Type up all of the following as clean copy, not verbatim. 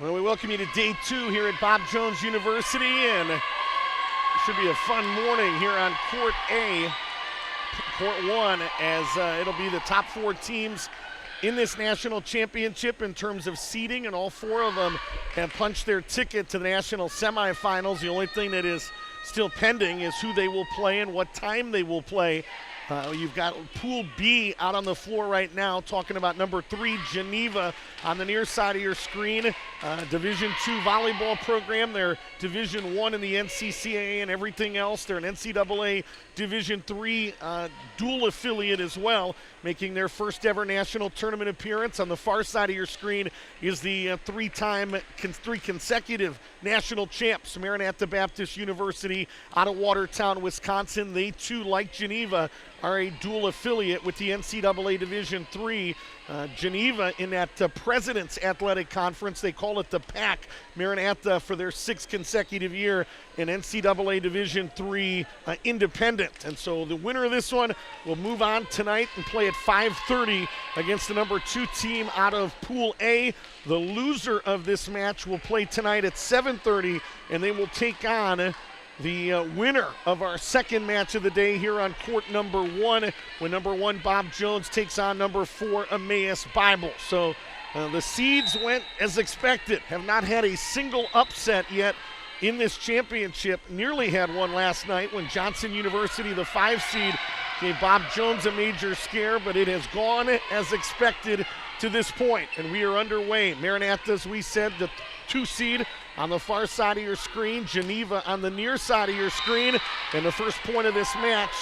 Well, we welcome you to day 2 here at Bob Jones University, and it should be a fun morning here on Court A, Court 1, as it'll be the top 4 teams in this national championship in terms of seeding, and all 4 of them have punched their ticket to the national semifinals. The only thing that is still pending is who they will play and what time they will play. You've got Pool B out on the floor right now, talking about number 3, Geneva, on the near side of your screen. Division II volleyball program. They're Division I in the NCCAA and everything else. They're an NCAA Division III dual affiliate as well, making their first ever national tournament appearance. On the far side of your screen is the three consecutive national champs, Maranatha Baptist University out of Watertown, Wisconsin. They too, like Geneva, are a dual affiliate with the NCAA Division III. Geneva in that President's Athletic Conference, they call it the PAC. Maranatha for their 6th consecutive year in NCAA Division III independent. And so the winner of this one will move on tonight and play at 5:30 against the number 2 team out of Pool A. The loser of this match will play tonight at 7:30, and they will take on the winner of our second match of the day here on court number 1, when number 1 Bob Jones takes on number 4 Emmaus Bible. So the seeds went as expected, have not had a single upset yet in this championship. Nearly had one last night when Johnson University, the 5 seed, gave Bob Jones a major scare, but it has gone as expected to this point, and we are underway. Maranatha, as we said, the 2 seed on the far side of your screen, Geneva on the near side of your screen, and the first point of this match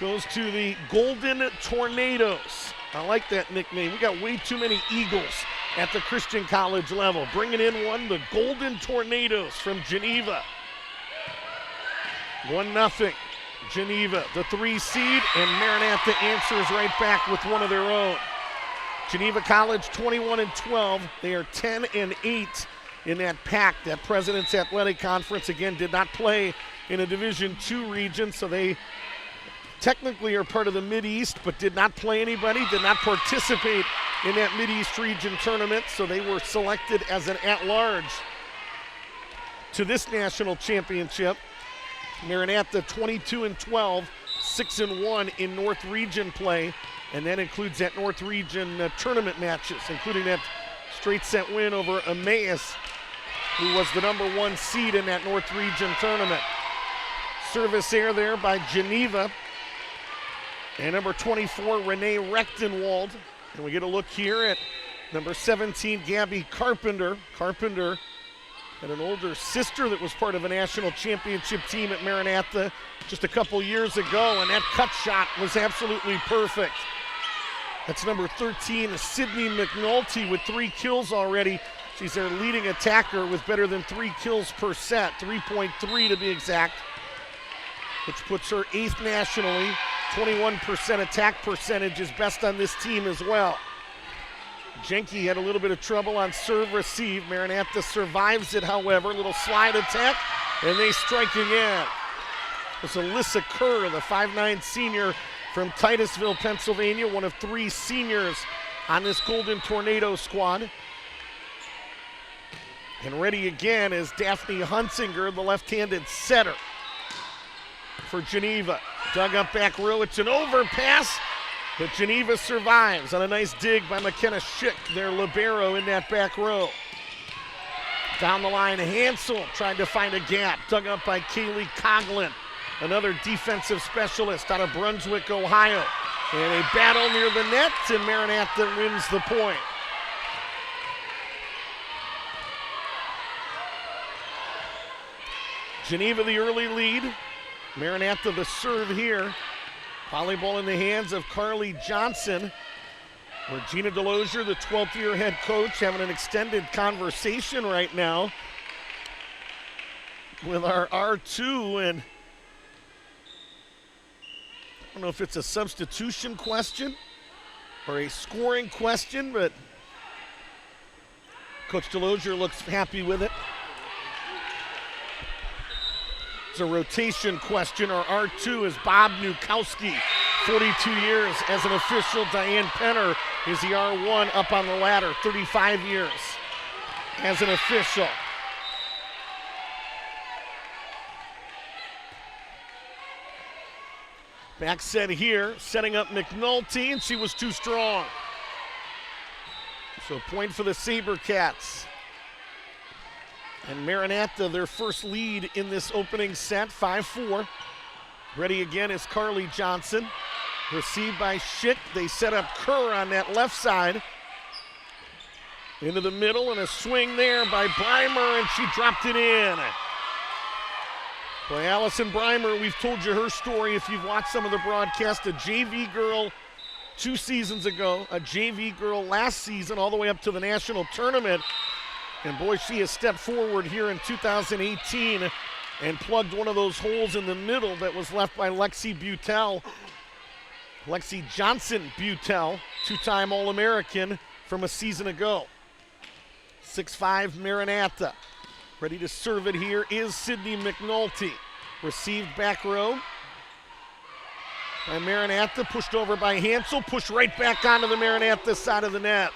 goes to the Golden Tornadoes. I like that nickname. We got way too many Eagles at the Christian college level. Bringing in one, the Golden Tornadoes from Geneva. 1-0, Geneva, the 3 seed, and Maranatha answers right back with one of their own. Geneva College 21-12. They are 10-8 in that PAC, that President's Athletic Conference. Again, did not play in a Division II region, so they technically are part of the Mid-East, but did not play anybody, did not participate in that Mid-East region tournament, so they were selected as an at-large to this national championship. Maranatha 22-12, 6-1 in North Region play, and that includes that North Region tournament matches, including that straight set win over Emmaus, who was the number 1 seed in that North Region tournament. Service error there by Geneva. And number 24, Renee Rechtenwald. And we get a look here at number 17, Gabby Carpenter. Carpenter had an older sister that was part of a national championship team at Maranatha just a couple years ago, and that cut shot was absolutely perfect. That's number 13, Sydney McNulty, with 3 kills already. She's their leading attacker with better than 3 kills per set, 3.3 to be exact, which puts her 8th nationally. 21% attack percentage is best on this team as well. Jenke had a little bit of trouble on serve receive. Maranatha survives it, however. A little slide attack, and they strike again. It's Alyssa Kerr, the 5'9" senior from Titusville, Pennsylvania, one of 3 seniors on this Golden Tornado squad. And ready again is Daphne Hunsinger, the left-handed setter for Geneva. Dug up back row, it's an overpass, but Geneva survives on a nice dig by McKenna Schick, their libero in that back row. Down the line, Hansel tried to find a gap, dug up by Kaylee Coughlin, another defensive specialist out of Brunswick, Ohio. And a battle near the net, and Maranatha wins the point. Geneva the early lead. Maranatha the serve here. Volleyball in the hands of Carly Johnson. Regina Delosier, the 12th year head coach, having an extended conversation right now with our R2, and I don't know if it's a substitution question or a scoring question, but Coach Delosier looks happy with it. It's a rotation question. Our R2 is Bob Newkowski, 42 years as an official. Diane Penner is the R1 up on the ladder, 35 years. as an official. Back set here, setting up McNulty, and she was too strong. So point for the SaberCats. And Maranatha, their first lead in this opening set, 5-4. Ready again is Carly Johnson. Received by Schick. They set up Kerr on that left side. Into the middle, and a swing there by Breimer, and she dropped it in. Boy, Allison Breimer, we've told you her story if you've watched some of the broadcast. A JV girl 2 seasons ago, a JV girl last season, all the way up to the national tournament. And boy, she has stepped forward here in 2018 and plugged one of those holes in the middle that was left by Lexi Butel. Lexi Johnson Butel, 2-time All-American from a season ago. 6'5" Maranatha. Ready to serve it here is Sydney McNulty. Received back row by Maranatha, pushed over by Hansel, pushed right back onto the Maranatha side of the net.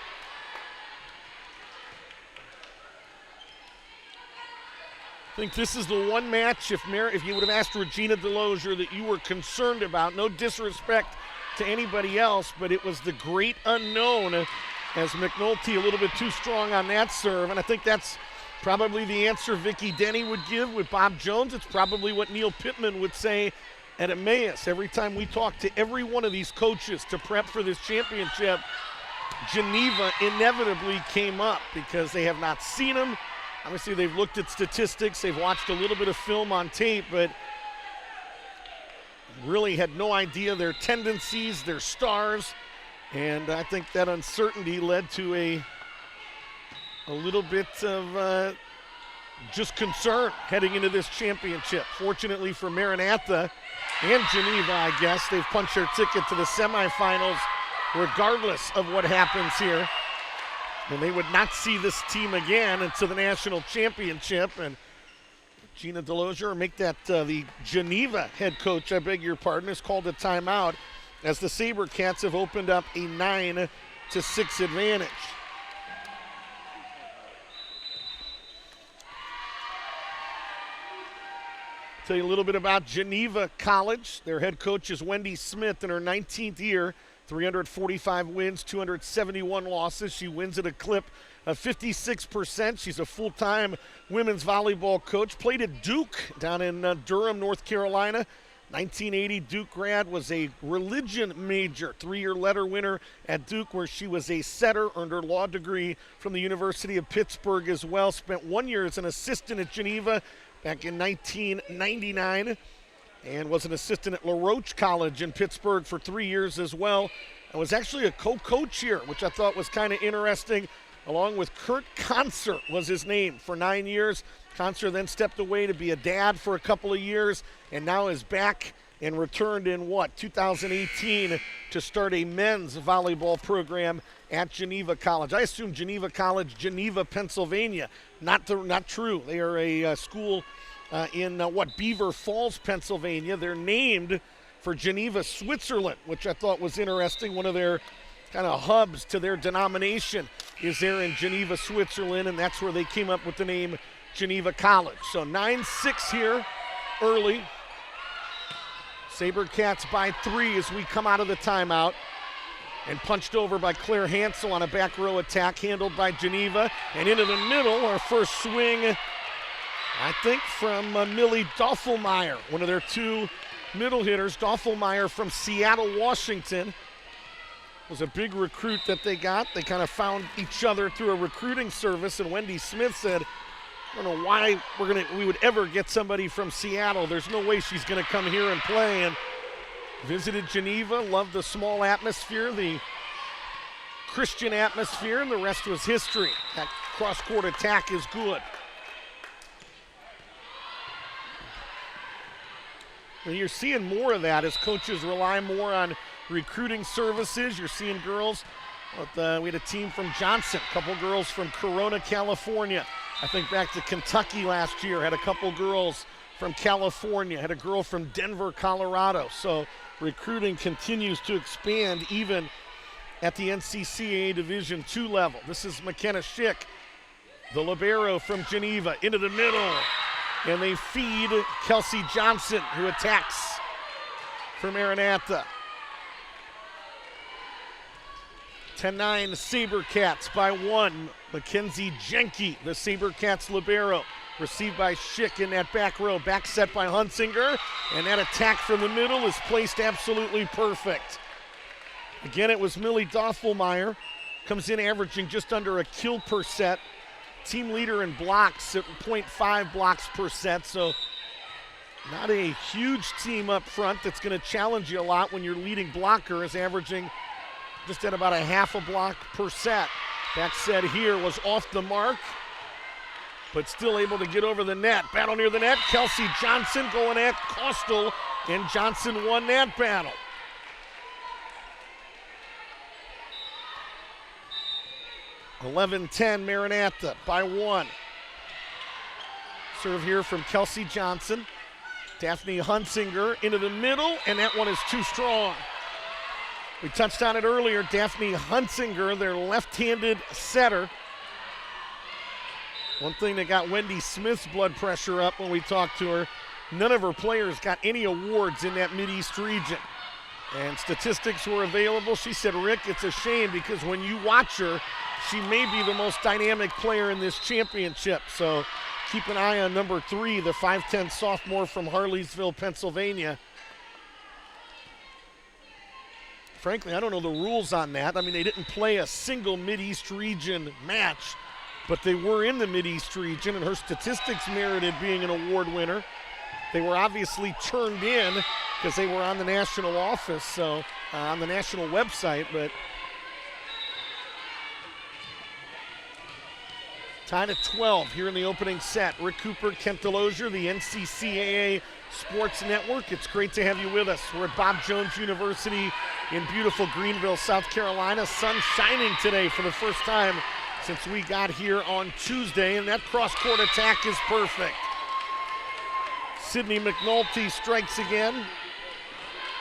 I think this is the one match, if you would have asked Regina DeLozier, that you were concerned about. No disrespect to anybody else, but it was the great unknown as McNulty a little bit too strong on that serve, and I think that's probably the answer Vicki Denny would give with Bob Jones. It's probably what Neil Pittman would say at Emmaus. Every time we talk to every one of these coaches to prep for this championship, Geneva inevitably came up because they have not seen them. Obviously, they've looked at statistics. They've watched a little bit of film on tape, but really had no idea their tendencies, their stars. And I think that uncertainty led to a little bit of just concern heading into this championship. Fortunately for Maranatha and Geneva, I guess, they've punched their ticket to the semifinals regardless of what happens here. And they would not see this team again until the national championship. And Gina DeLozier, make that the Geneva head coach, I beg your pardon, has called a timeout as the SaberCats have opened up a 9-6 advantage. Tell you a little bit about Geneva College. Their head coach is Wendy Smith in her 19th year, 345 wins, 271 losses. She wins at a clip of 56%. She's a full-time women's volleyball coach. Played at Duke down in Durham, North Carolina. 1980 Duke grad, was a religion major, 3-year letter winner at Duke where she was a setter, earned her law degree from the University of Pittsburgh as well. Spent 1 year as an assistant at Geneva back in 1999 and was an assistant at LaRoche College in Pittsburgh for 3 years as well. I was actually a co-coach here, which I thought was kind of interesting, along with Kurt Conser was his name for 9 years. Conser then stepped away to be a dad for a couple of years and now is back and returned in 2018 to start a men's volleyball program at Geneva College. I assume Geneva College, Geneva, Pennsylvania. Not true. They are a school in Beaver Falls, Pennsylvania. They're named for Geneva, Switzerland, which I thought was interesting. One of their kind of hubs to their denomination is there in Geneva, Switzerland, and that's where they came up with the name Geneva College. So 9-6 here early. SaberCats by 3 as we come out of the timeout. And punched over by Claire Hansel on a back row attack handled by Geneva. And into the middle, our first swing, I think, from Millie Doffelmeyer, one of their 2 middle hitters. Doffelmeyer from Seattle, Washington. Was a big recruit that they got. They kind of found each other through a recruiting service, and Wendy Smith said, I don't know why we would ever get somebody from Seattle. There's no way she's going to come here and play. And visited Geneva, loved the small atmosphere, the Christian atmosphere, and the rest was history. That cross-court attack is good. And you're seeing more of that as coaches rely more on recruiting services. You're seeing girls. We had a team from Johnson, a couple girls from Corona, California. I think back to Kentucky last year, had a couple girls from California, had a girl from Denver, Colorado. So recruiting continues to expand even at the NCCAA Division II level. This is McKenna Schick The libero from Geneva into the middle. And they feed Kelsey Johnson, who attacks for Maranatha. 10-9 SaberCats by 1. Mackenzie Jenke, the SaberCats libero. Received by Schick in that back row. Back set by Hunsinger. And that attack from the middle is placed absolutely perfect. Again, it was Millie Doffelmeyer. Comes in averaging just under a kill per set. Team leader in blocks at 0.5 blocks per set. So not a huge team up front that's going to challenge you a lot when your leading blocker is averaging just at about a half a block per set. That set here was off the mark, but still able to get over the net. Battle near the net. Kelsey Johnson going at Costal, and Johnson won that battle. (11-10) Maranatha by 1. Serve here from Kelsey Johnson. Daphne Hunsinger into the middle, and that one is too strong. We touched on it earlier. Daphne Hunsinger, their left-handed setter. One thing that got Wendy Smith's blood pressure up when we talked to her, none of her players got any awards in that Mid-East region. And statistics were available. She said, Rick, it's a shame because when you watch her, she may be the most dynamic player in this championship. So keep an eye on number 3, the 5'10 sophomore from Harleysville, Pennsylvania. Frankly, I don't know the rules on that. I mean, they didn't play a single Mid-East region match, but they were in the Mid-East region, and her statistics merited being an award winner. They were obviously turned in because they were on the national office, so on the national website, but tied at 12 here in the opening set. Rick Cooper, Kent Delosier, the NCCAA Sports Network. It's great to have you with us. We're at Bob Jones University in beautiful Greenville, South Carolina. Sun shining today for the first time since we got here on Tuesday, and that cross-court attack is perfect. Sydney McNulty strikes again.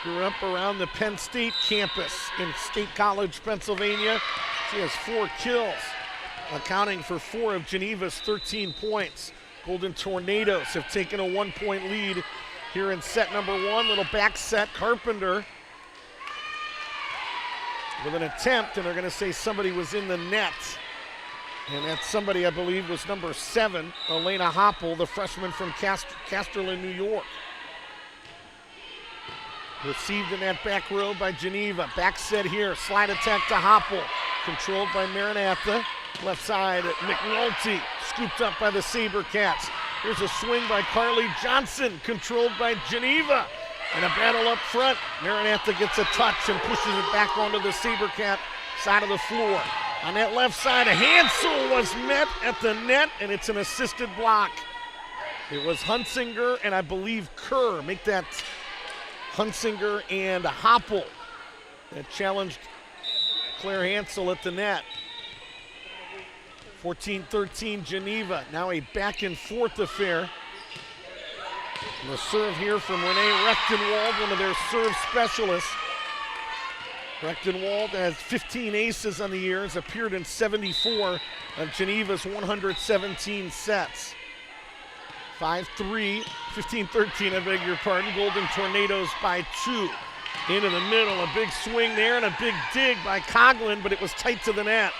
Grew up around the Penn State campus in State College, Pennsylvania. She has 4 kills, accounting for 4 of Geneva's 13 points. Golden Tornadoes have taken a 1-point lead here in set number 1. Little back set, Carpenter with an attempt, and they're going to say somebody was in the net. And that somebody, I believe, was number 7, Elena Hoppel, the freshman from Casterland, New York. Received in that back row by Geneva. Back set here, slide attack to Hoppel. Controlled by Maranatha. Left side, McNulty, scooped up by the SaberCats. Here's a swing by Carly Johnson, controlled by Geneva. And a battle up front. Maranatha gets a touch and pushes it back onto the SaberCat side of the floor. On that left side, Hansel was met at the net, and it's an assisted block. It was Hunsinger and I believe Kerr. Make that Hunsinger and Hoppel that challenged Claire Hansel at the net. 14-13 Geneva, now a back and forth affair. And the serve here from Renee Rechtenwald, one of their serve specialists. Rechtenwald has 15 aces on the year, has appeared in 74 of Geneva's 117 sets. 5-3, 15-13, I beg your pardon. Golden Tornadoes by 2. Into the middle, a big swing there and a big dig by Coughlin, but it was tight to the net.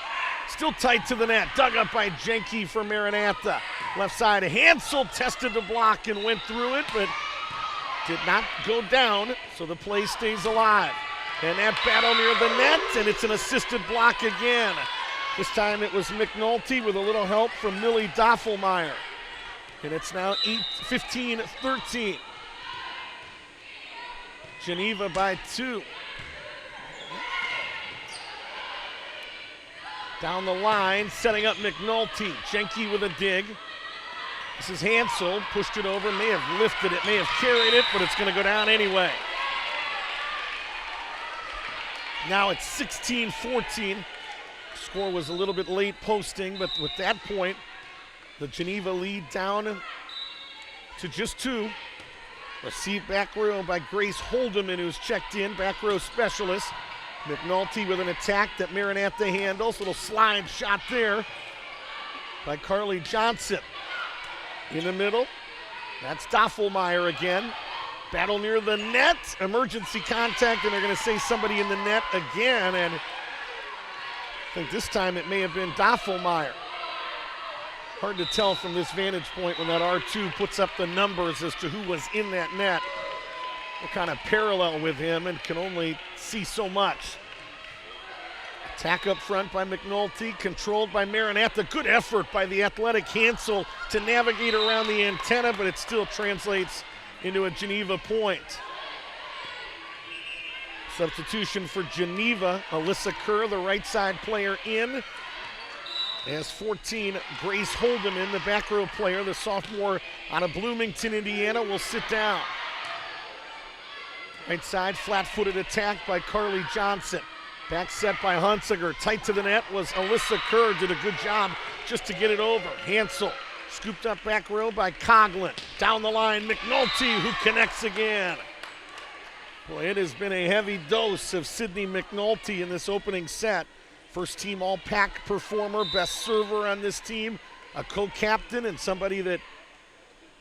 Still tight to the net, dug up by Jenke for Maranatha. Left side, Hansel tested the block and went through it, but did not go down, so the play stays alive. And that battle near the net, and it's an assisted block again. This time it was McNulty with a little help from Millie Doffelmeyer. And it's now 15-13. Geneva by 2. Down the line, setting up McNulty. Jenke with a dig. This is Hansel, pushed it over, may have lifted it, may have carried it, but it's going to go down anyway. Now it's 16-14. Score was a little bit late posting, but with that point, the Geneva lead down to just 2. Received back row by Grace Holdeman, who's checked in, back row specialist. McNulty with an attack that Maranatha handles. Little slide shot there. by Carly Johnson. In the middle, that's Doffelmeyer again. Battle near the net, emergency contact, and they're going to say somebody in the net again, and I think this time it may have been Doffelmeyer. Hard to tell from this vantage point when that R2 puts up the numbers as to who was in that net. We're kind of parallel with him and can only see so much. Attack up front by McNulty, controlled by Maranatha. Good effort by the athletic Hansel to navigate around the antenna, but it still translates into a Geneva point. Substitution for Geneva, Alyssa Kerr, the right side player, in. As 14, Grace Holdeman, the back row player, the sophomore out of Bloomington, Indiana, will sit down. Right side, flat-footed attack by Carly Johnson. Back set by Hunsinger. Tight to the net was Alyssa Kerr. Did a good job just to get it over. Hansel scooped up back row by Coughlin. Down the line, McNulty, who connects again. Boy, it has been a heavy dose of Sydney McNulty in this opening set. First team all-pack performer, best server on this team, a co-captain, and somebody that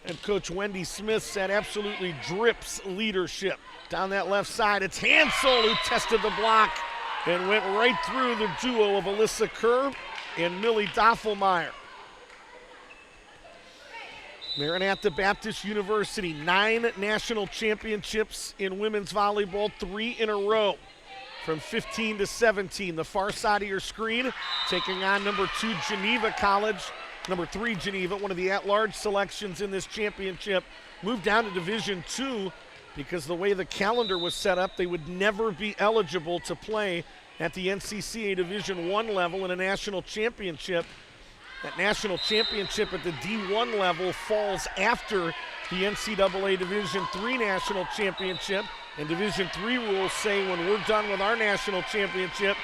head coach Wendy Smith said absolutely drips leadership. Down that left side, it's Hansel who tested the block and went right through the duo of Alyssa Kerr and Millie Doffelmeyer. Maranatha Baptist University, 9 national championships in women's volleyball, 3 in a row. From 15 to 17, the far side of your screen, taking on number 2 Geneva College, number 3 Geneva, one of the at-large selections in this championship. Moved down to Division II because the way the calendar was set up, they would never be eligible to play at the NCCA Division I level in a national championship. That national championship at the D1 level falls after the NCAA Division III national championship. And Division III rules say when we're done with our national championship,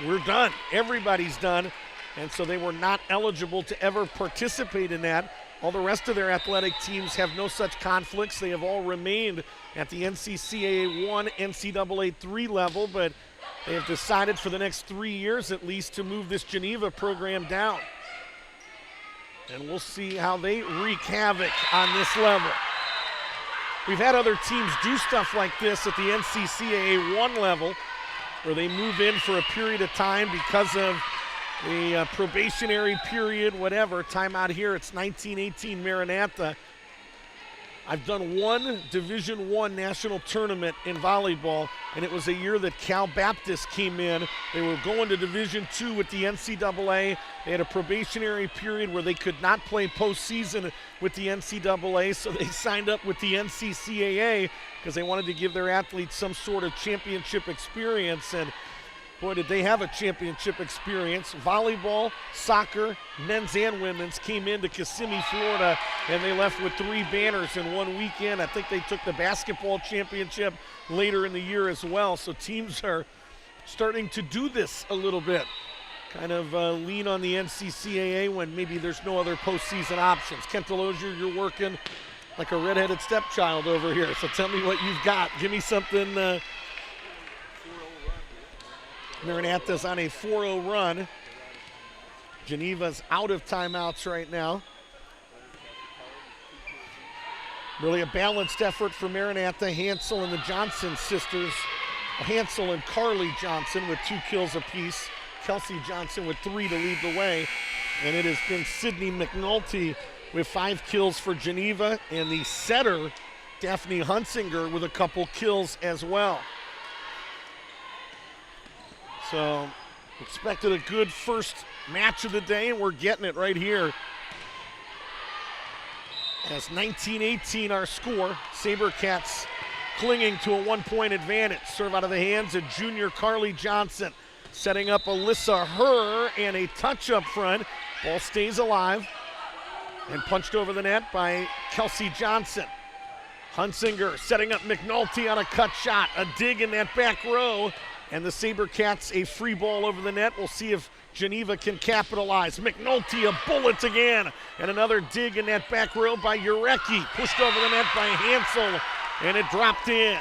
we're done. Everybody's done. And so they were not eligible to ever participate in that. All the rest of their athletic teams have no such conflicts. They have all remained at the NCCAA 1, NCAA 3 level, but they have decided for the next 3 years at least to move this Geneva program down. And we'll see how they wreak havoc on this level. We've had other teams do stuff like this at the NCCAA 1 level where they move in for a period of time because of the probationary period, whatever. Timeout here, it's 1918 Maranatha. I've done one Division I national tournament in volleyball, and it was a year that Cal Baptist came in. They were going to Division II with the NCAA. They had a probationary period where they could not play postseason with the NCAA, so they signed up with the NCCAA because they wanted to give their athletes some sort of championship experience. And boy, did they have a championship experience. Volleyball, soccer, men's and women's came into Kissimmee, Florida, and they left with 3 banners in one weekend. I think they took the basketball championship later in the year as well. So teams are starting to do this a little bit. Kind of lean on the NCCAA when maybe there's no other postseason options. Kent Delosier, you're working like a redheaded stepchild over here. So tell me what you've got. Give me something. Maranatha's on a 4-0 run. Geneva's out of timeouts right now. Really a balanced effort for Maranatha. Hansel and the Johnson sisters. Hansel and Carly Johnson with 2 kills apiece. Kelsey Johnson with 3 to lead the way. And it has been Sydney McNulty with 5 kills for Geneva. And the setter, Daphne Hunsinger, with a couple kills as well. So expected a good first match of the day, and we're getting it right here. As 19-18 our score, SaberCats clinging to a 1-point advantage. Serve out of the hands of junior Carly Johnson. Setting up Alyssa Kerr and a touch up front. Ball stays alive and punched over the net by Kelsey Johnson. Hunsinger setting up McNulty on a cut shot. A dig in that back row. And the SaberCats a free ball over the net. We'll see if Geneva can capitalize. McNulty a bullet again. And another dig in that back row by Urecki. Pushed over the net by Hansel, and it dropped in.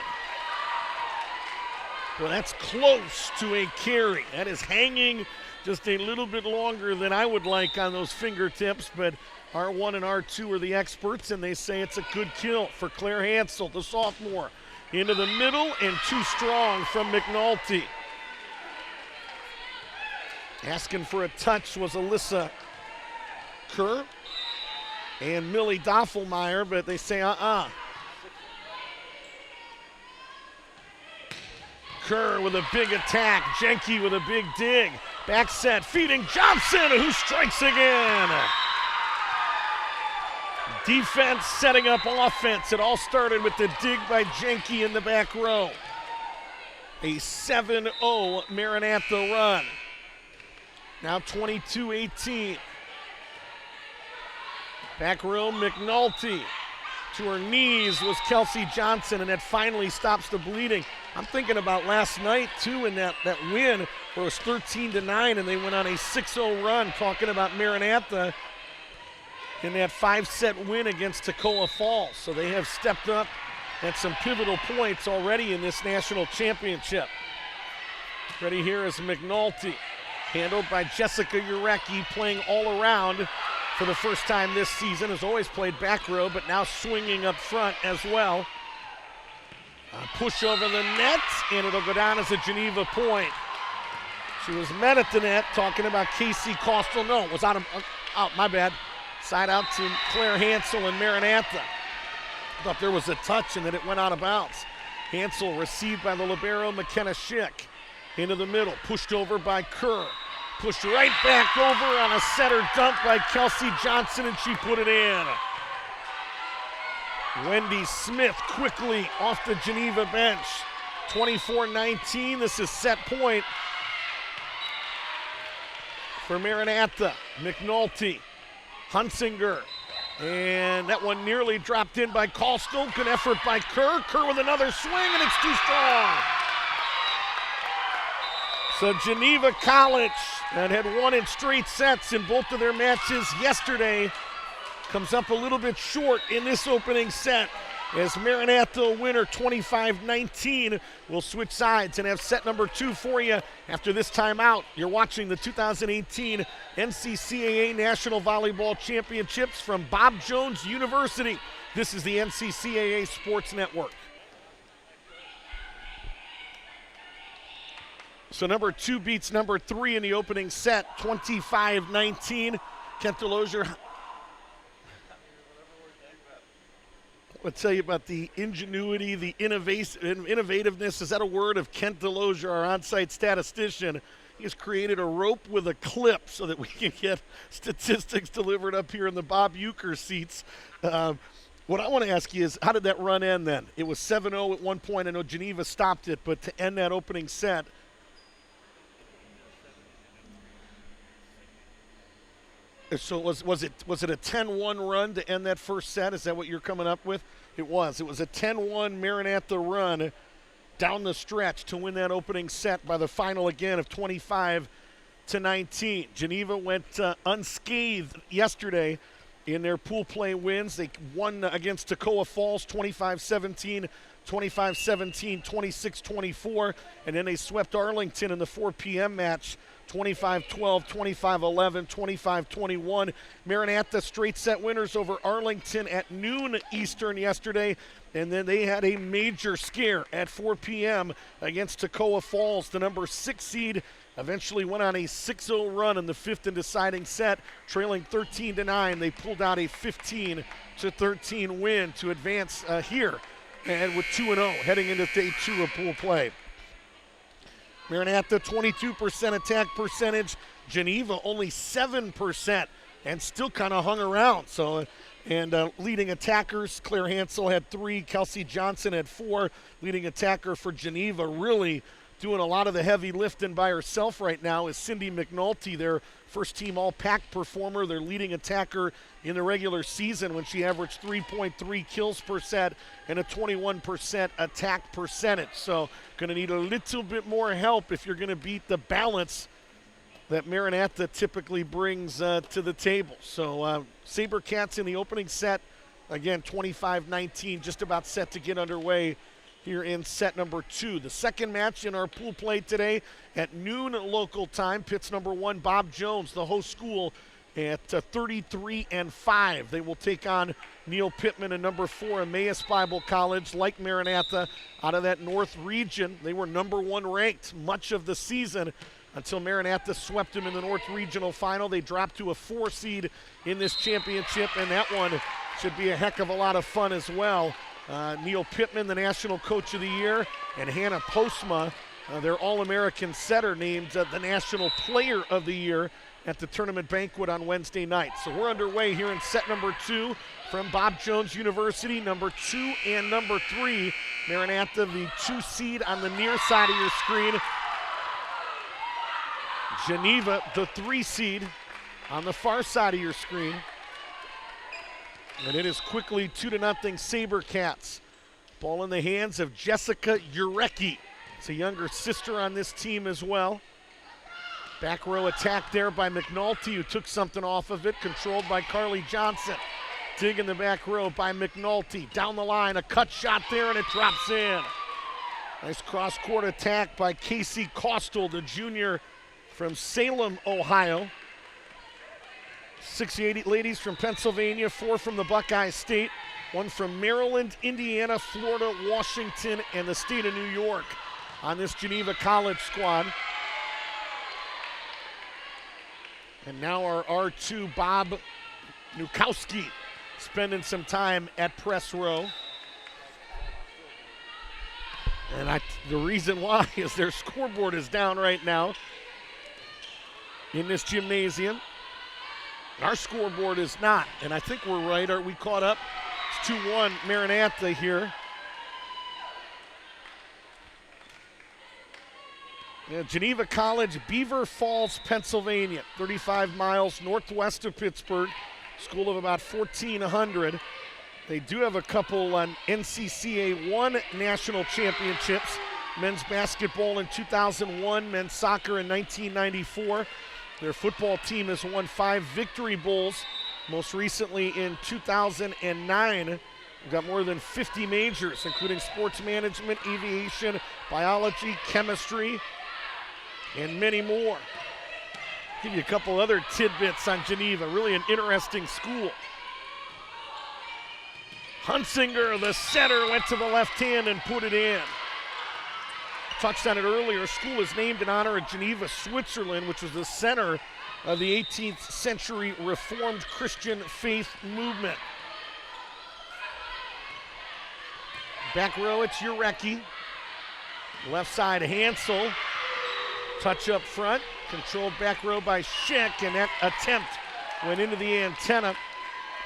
Well, that's close to a carry. That is hanging just a little bit longer than I would like on those fingertips, but R1 and R2 are the experts, and they say it's a good kill for Claire Hansel, the sophomore. Into the middle and too strong from McNulty. Asking for a touch was Alyssa Kerr and Millie Doffelmeyer, but they say Kerr with a big attack. Jenke with a big dig. Back set, feeding Johnson, who strikes again. Defense setting up offense. It all started with the dig by Jenke in the back row. A 7-0 Maranatha run. Now 22-18. Back row, McNulty. To her knees was Kelsey Johnson, and that finally stops the bleeding. I'm thinking about last night, too, in that win where it was 13-9, and they went on a 6-0 run, talking about Maranatha in that 5-set win against Toccoa Falls. So they have stepped up at some pivotal points already in this national championship. Ready here is McNulty, handled by Jessica Urecki, playing all around for the first time this season. Has always played back row, but now swinging up front as well. Push over the net, and it'll go down as a Geneva point. She was met at the net, talking about Casey Costal. No, it was out, my bad. Side out to Claire Hansel and Maranatha. Thought there was a touch, and then it went out of bounds. Hansel received by the libero, McKenna Schick. Into the middle, pushed over by Kerr. Pushed right back over on a setter dump by Kelsey Johnson, and she put it in. Wendy Smith quickly off the Geneva bench. 24-19, this is set point for Maranatha. McNulty, Hunsinger, and that one nearly dropped in by Costal. Good effort by Kerr. Kerr with another swing, and it's too strong. So Geneva College, that had won in straight sets in both of their matches yesterday, comes up a little bit short in this opening set as Maranatha winner 25-19 will switch sides and have set number 2 for you after this timeout. You're watching the 2018 NCCAA National Volleyball Championships from Bob Jones University. This is the NCCAA Sports Network. So number 2 beats number 3 in the opening set, 25-19. Kent DeLozier, I'll tell you about the ingenuity, the innovativeness, is that a word, of Kent DeLozier, our on-site statistician. He has created a rope with a clip so that we can get statistics delivered up here in the Bob Euchre seats. What I want to ask you is, how did that run end then? It was 7-0 at one point. I know Geneva stopped it, but to end that opening set, so was it a 10-1 run to end that first set? Is that what you're coming up with? It was. It was a 10-1 Maranatha run down the stretch to win that opening set by the final again of 25-19. Geneva went unscathed yesterday in their pool play wins. They won against Toccoa Falls 25-17, 25-17, 26-24, and then they swept Arlington in the 4 p.m. match 25-12, 25-11, 25-21. Maranatha straight set winners over Arlington at noon Eastern yesterday, and then they had a major scare at 4 p.m. against Toccoa Falls. The number 6 seed eventually went on a 6-0 run in the 5th and deciding set, trailing 13-9. They pulled out a 15-13 win to advance here, and with 2-0 heading into day 2 of pool play. Maranatha 22% attack percentage, Geneva only 7%, and still kind of hung around. So, and leading attackers, Claire Hansel had 3, Kelsey Johnson had 4. Leading attacker for Geneva, really doing a lot of the heavy lifting by herself right now, is Cindy McNulty, their first-team All-PAC performer, their leading attacker in the regular season when she averaged 3.3 kills per set and a 21% attack percentage. So going to need a little bit more help if you're going to beat the balance that Maranatha typically brings to the table. So SaberCats in the opening set, again, 25-19, just about set to get underway here in set number 2. The second match in our pool play today at noon local time. Pitts number 1, Bob Jones, the host school, at 33-5. They will take on Neil Pittman and number 4, Emmaus Bible College, like Maranatha, out of that North region. They were number 1 ranked much of the season until Maranatha swept them in the North Regional Final. They dropped to a 4 seed in this championship, and that one should be a heck of a lot of fun as well. Neil Pittman, the National Coach of the Year, and Hannah Postma, their All-American setter, named the National Player of the Year at the tournament banquet on Wednesday night. So we're underway here in set number 2 from Bob Jones University, number 2 and number 3. Maranatha, the 2 seed on the near side of your screen. Geneva, the 3 seed on the far side of your screen. And it is quickly 2-0 SaberCats. Ball in the hands of Jessica Urecki. It's a younger sister on this team as well. Back row attack there by McNulty, who took something off of it, controlled by Carly Johnson. Dig in the back row by McNulty. Down the line, a cut shot there, and it drops in. Nice cross-court attack by Casey Costal, the junior from Salem, Ohio. 6'8" ladies from Pennsylvania, 4 from the Buckeye State, 1 from Maryland, Indiana, Florida, Washington, and the state of New York on this Geneva College squad. And now our R2, Bob Nukowski, spending some time at press row. And the reason why is their scoreboard is down right now in this gymnasium. Our scoreboard is not, and I think we're right. Are we caught up? It's 2-1 Maranatha here. Yeah, Geneva College, Beaver Falls, Pennsylvania, 35 miles northwest of Pittsburgh, school of about 1,400. They do have a couple on NCCA 1 national championships, men's basketball in 2001, men's soccer in 1994. Their football team has won 5 Victory Bowls, most recently in 2009. We've got more than 50 majors, including sports management, aviation, biology, chemistry, and many more. Give you a couple other tidbits on Geneva. Really an interesting school. Hunsinger, the setter, went to the left hand and put it in. Touched on it earlier. School is named in honor of Geneva, Switzerland, which was the center of the 18th century Reformed Christian faith movement. Back row, it's Urecki. Left side, Hansel. Touch up front, controlled back row by Schick, and that attempt went into the antenna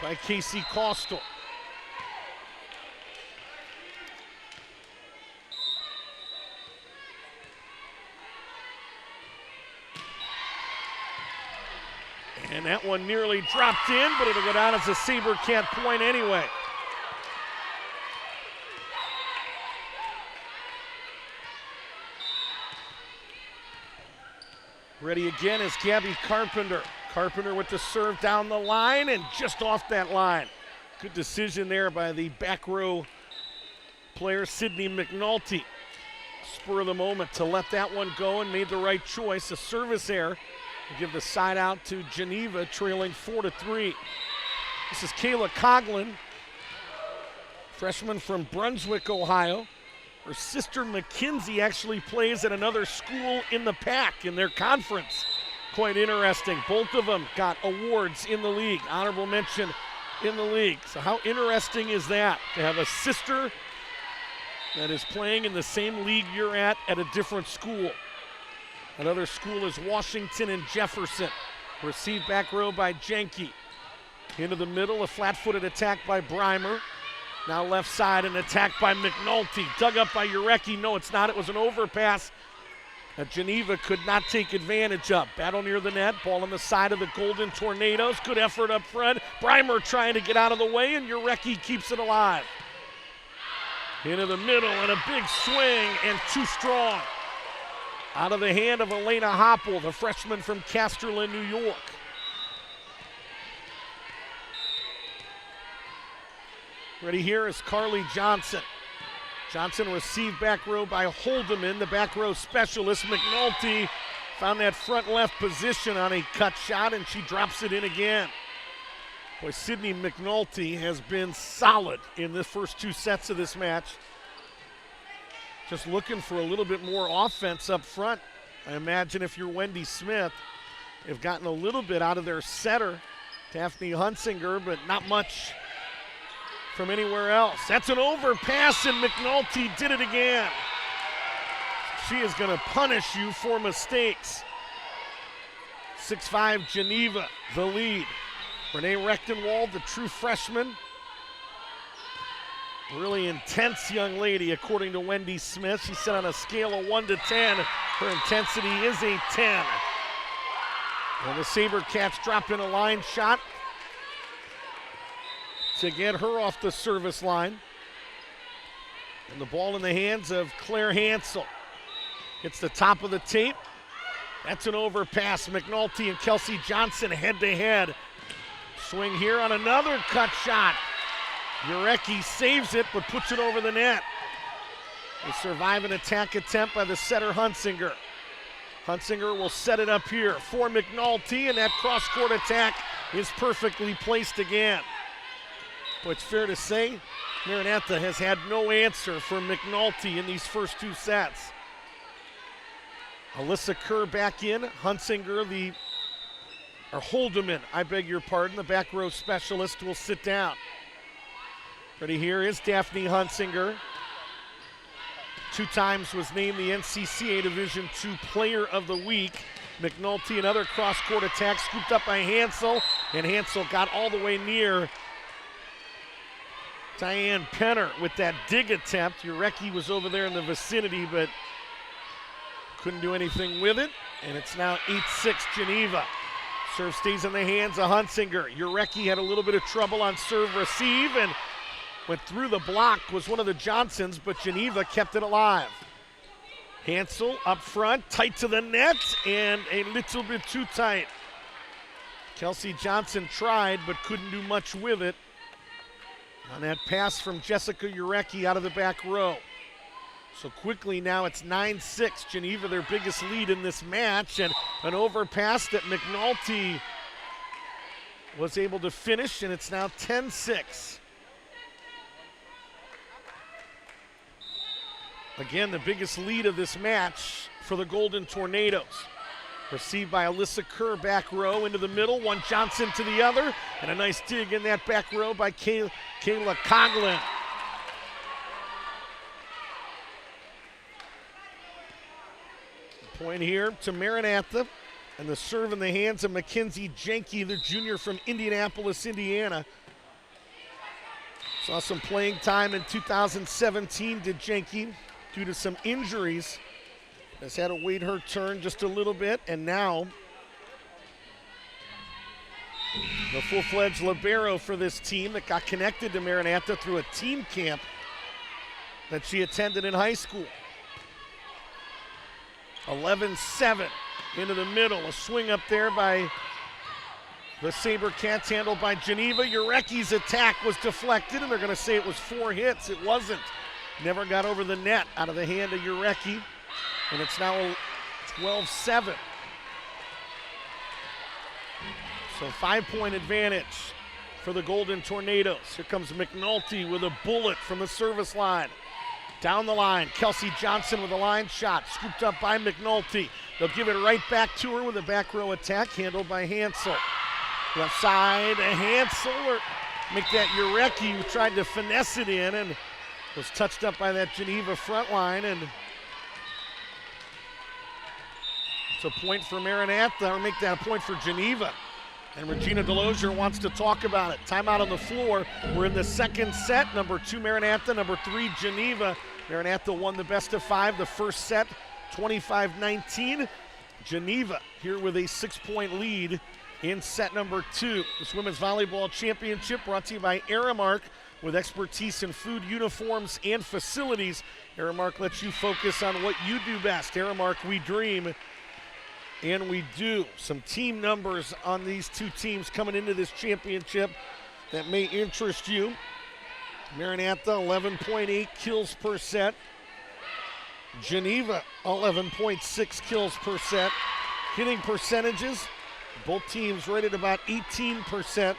by Casey Costal. And that one nearly dropped in, but it'll go down as a SaberCat point anyway. Ready again is Gabby Carpenter. Carpenter with the serve down the line and just off that line. Good decision there by the back row player, Sydney McNulty. Spur of the moment to let that one go and made the right choice. A service error to give the side out to Geneva, trailing 4-3. This is Kayla Coughlin, freshman from Brunswick, Ohio. Her sister Mackenzie actually plays at another school in the pack in their conference. Quite interesting. Both of them got awards in the league, honorable mention in the league. So how interesting is that to have a sister that is playing in the same league you're at a different school? Another school is Washington and Jefferson. Received back row by Jenke. Into the middle, a flat-footed attack by Breimer. Now left side, an attack by McNulty. Dug up by Urecki. No, it's not. It was an overpass that Geneva could not take advantage of. Battle near the net. Ball on the side of the Golden Tornadoes. Good effort up front. Breimer trying to get out of the way, and Urecki keeps it alive. Into the middle, and a big swing, and too strong. Out of the hand of Elena Hoppel, the freshman from Casterland, New York. Ready here is Carly Johnson. Johnson received back row by Holdeman, the back row specialist. McNulty found that front left position on a cut shot, and she drops it in again. Boy, Sydney McNulty has been solid in the first 2 sets of this match. Just looking for a little bit more offense up front. I imagine if you're Wendy Smith, they've gotten a little bit out of their setter, Daphne Hunsinger, but not much from anywhere else. That's an overpass, and McNulty did it again. She is going to punish you for mistakes. 6'5" Geneva, the lead. Renee Rechtenwald, the true freshman. Really intense young lady, according to Wendy Smith. She said on a scale of 1 to 10, her intensity is a 10. And the SaberCats drop in a line shot to get her off the service line. And the ball in the hands of Claire Hansel. Hits the top of the tape. That's an overpass. McNulty and Kelsey Johnson head to head. Swing here on another cut shot. Urecki saves it but puts it over the net. They survive an attack attempt by the setter Hunsinger. Hunsinger will set it up here for McNulty, and that cross-court attack is perfectly placed again. But it's fair to say, Maranatha has had no answer for McNulty in these first 2 sets. Alyssa Kerr back in. Hunsinger, Holdeman, I beg your pardon, the back row specialist, will sit down. Ready here is Daphne Hunsinger. 2 times was named the NCCA Division II Player of the Week. McNulty, another cross-court attack, scooped up by Hansel, and Hansel got all the way near Diane Penner with that dig attempt. Urecki was over there in the vicinity, but couldn't do anything with it, and it's now 8-6 Geneva. Serve stays in the hands of Hunsinger. Urecki had a little bit of trouble on serve receive and went through the block, was one of the Johnsons, but Geneva kept it alive. Hansel up front, tight to the net, and a little bit too tight. Kelsey Johnson tried, but couldn't do much with it on that pass from Jessica Urecki out of the back row. So quickly now it's 9-6. Geneva, their biggest lead in this match, and an overpass that McNulty was able to finish, and it's now 10-6. Again, the biggest lead of this match for the Golden Tornadoes. Received by Alyssa Kerr, back row into the middle, one Johnson to the other, and a nice dig in that back row by Kayla Coughlin. Point here to Maranatha, and the serve in the hands of Mackenzie Jenke, the junior from Indianapolis, Indiana. Saw some playing time in 2017, did Jenke, due to some injuries. Has had to wait her turn just a little bit, and now the full-fledged libero for this team that got connected to Maranatha through a team camp that she attended in high school. 11-7 into the middle. A swing up there by the SaberCats, handled by Geneva. Urecki's attack was deflected, and they're going to say it was 4 hits. It wasn't. Never got over the net out of the hand of Urecki. And it's now 12-7. So 5-point advantage for the Golden Tornadoes. Here comes McNulty with a bullet from the service line. Down the line, Kelsey Johnson with a line shot, scooped up by McNulty. They'll give it right back to her with a back row attack, handled by Hansel. Left side, Hansel, or make that Urecki, who tried to finesse it in and was touched up by that Geneva front line, and it's a point for Maranatha, or make that a point for Geneva. And Regina Delosier wants to talk about it. Timeout on the floor. We're in the second set. Number 2 Maranatha, number 3 Geneva. Maranatha won the best of 5 the first set, 25-19. Geneva here with a 6-point lead in set number 2. This women's volleyball championship brought to you by Aramark, with expertise in food, uniforms, and facilities. Aramark lets you focus on what you do best. Aramark, we dream. And we do. Some team numbers on these two teams coming into this championship that may interest you. Maranatha 11.8 kills per set. Geneva 11.6 kills per set. Hitting percentages, both teams right at about 18%.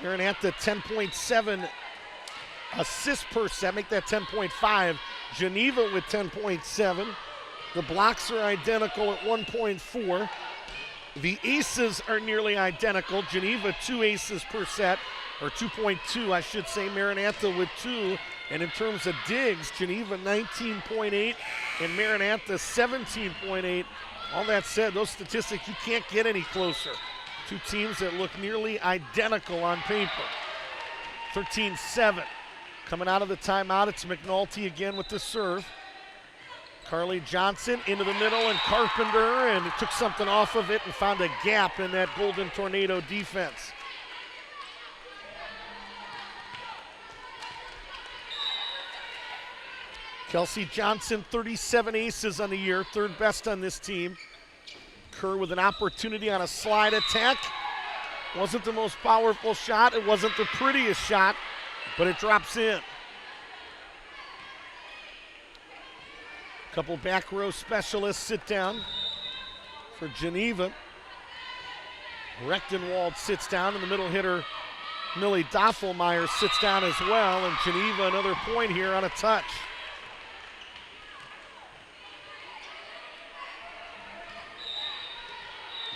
Maranatha 10.7 assists per set, make that 10.5. Geneva with 10.7. The blocks are identical at 1.4. The aces are nearly identical. Geneva 2 aces per set, or 2.2 I should say. Maranatha with 2. And in terms of digs, Geneva 19.8 and Maranatha 17.8. All that said, those statistics, you can't get any closer. Two teams that look nearly identical on paper. 13-7. Coming out of the timeout, it's McNulty again with the serve. Carly Johnson into the middle, and Carpenter, and it took something off of it and found a gap in that Golden Tornado defense. Kelsey Johnson, 37 aces on the year, third best on this team. Kerr with an opportunity on a slide attack. Wasn't the most powerful shot, it wasn't the prettiest shot, but it drops in. Couple back row specialists sit down for Geneva. Rechtenwald sits down, and the middle hitter, Millie Doffelmeyer, sits down as well, and Geneva another point here on a touch.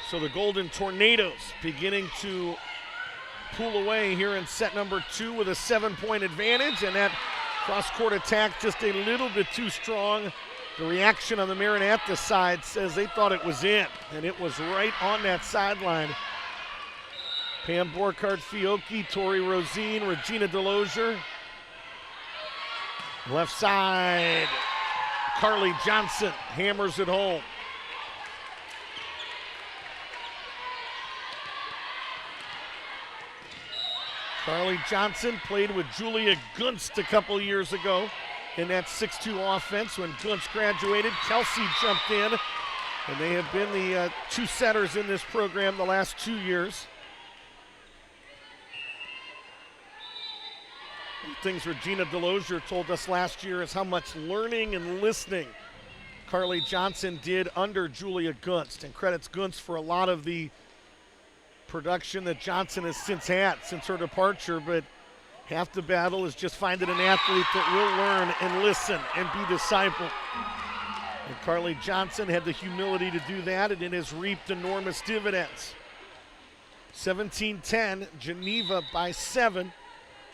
So the Golden Tornadoes beginning to pull away here in set number 2 with a 7-point advantage, and that cross-court attack just a little bit too strong. The reaction on the Maranatha side says they thought it was in, and it was right on that sideline. Pam Borkhardt-Fiocchi, Tori Rosine, Regina Delosier. Left side, Carly Johnson hammers it home. Carly Johnson played with Julia Gunst a couple years ago in that 6-2 offense when Gunst graduated. Kelsey jumped in, and they have been the two setters in this program the last 2 years. One things Regina Delosier told us last year is how much learning and listening Carly Johnson did under Julia Gunst, and credits Gunst for a lot of the production that Johnson has since had since her departure, but half the battle is just finding an athlete that will learn and listen and be discipled. And Carly Johnson had the humility to do that, and it has reaped enormous dividends. 17-10, Geneva by 7.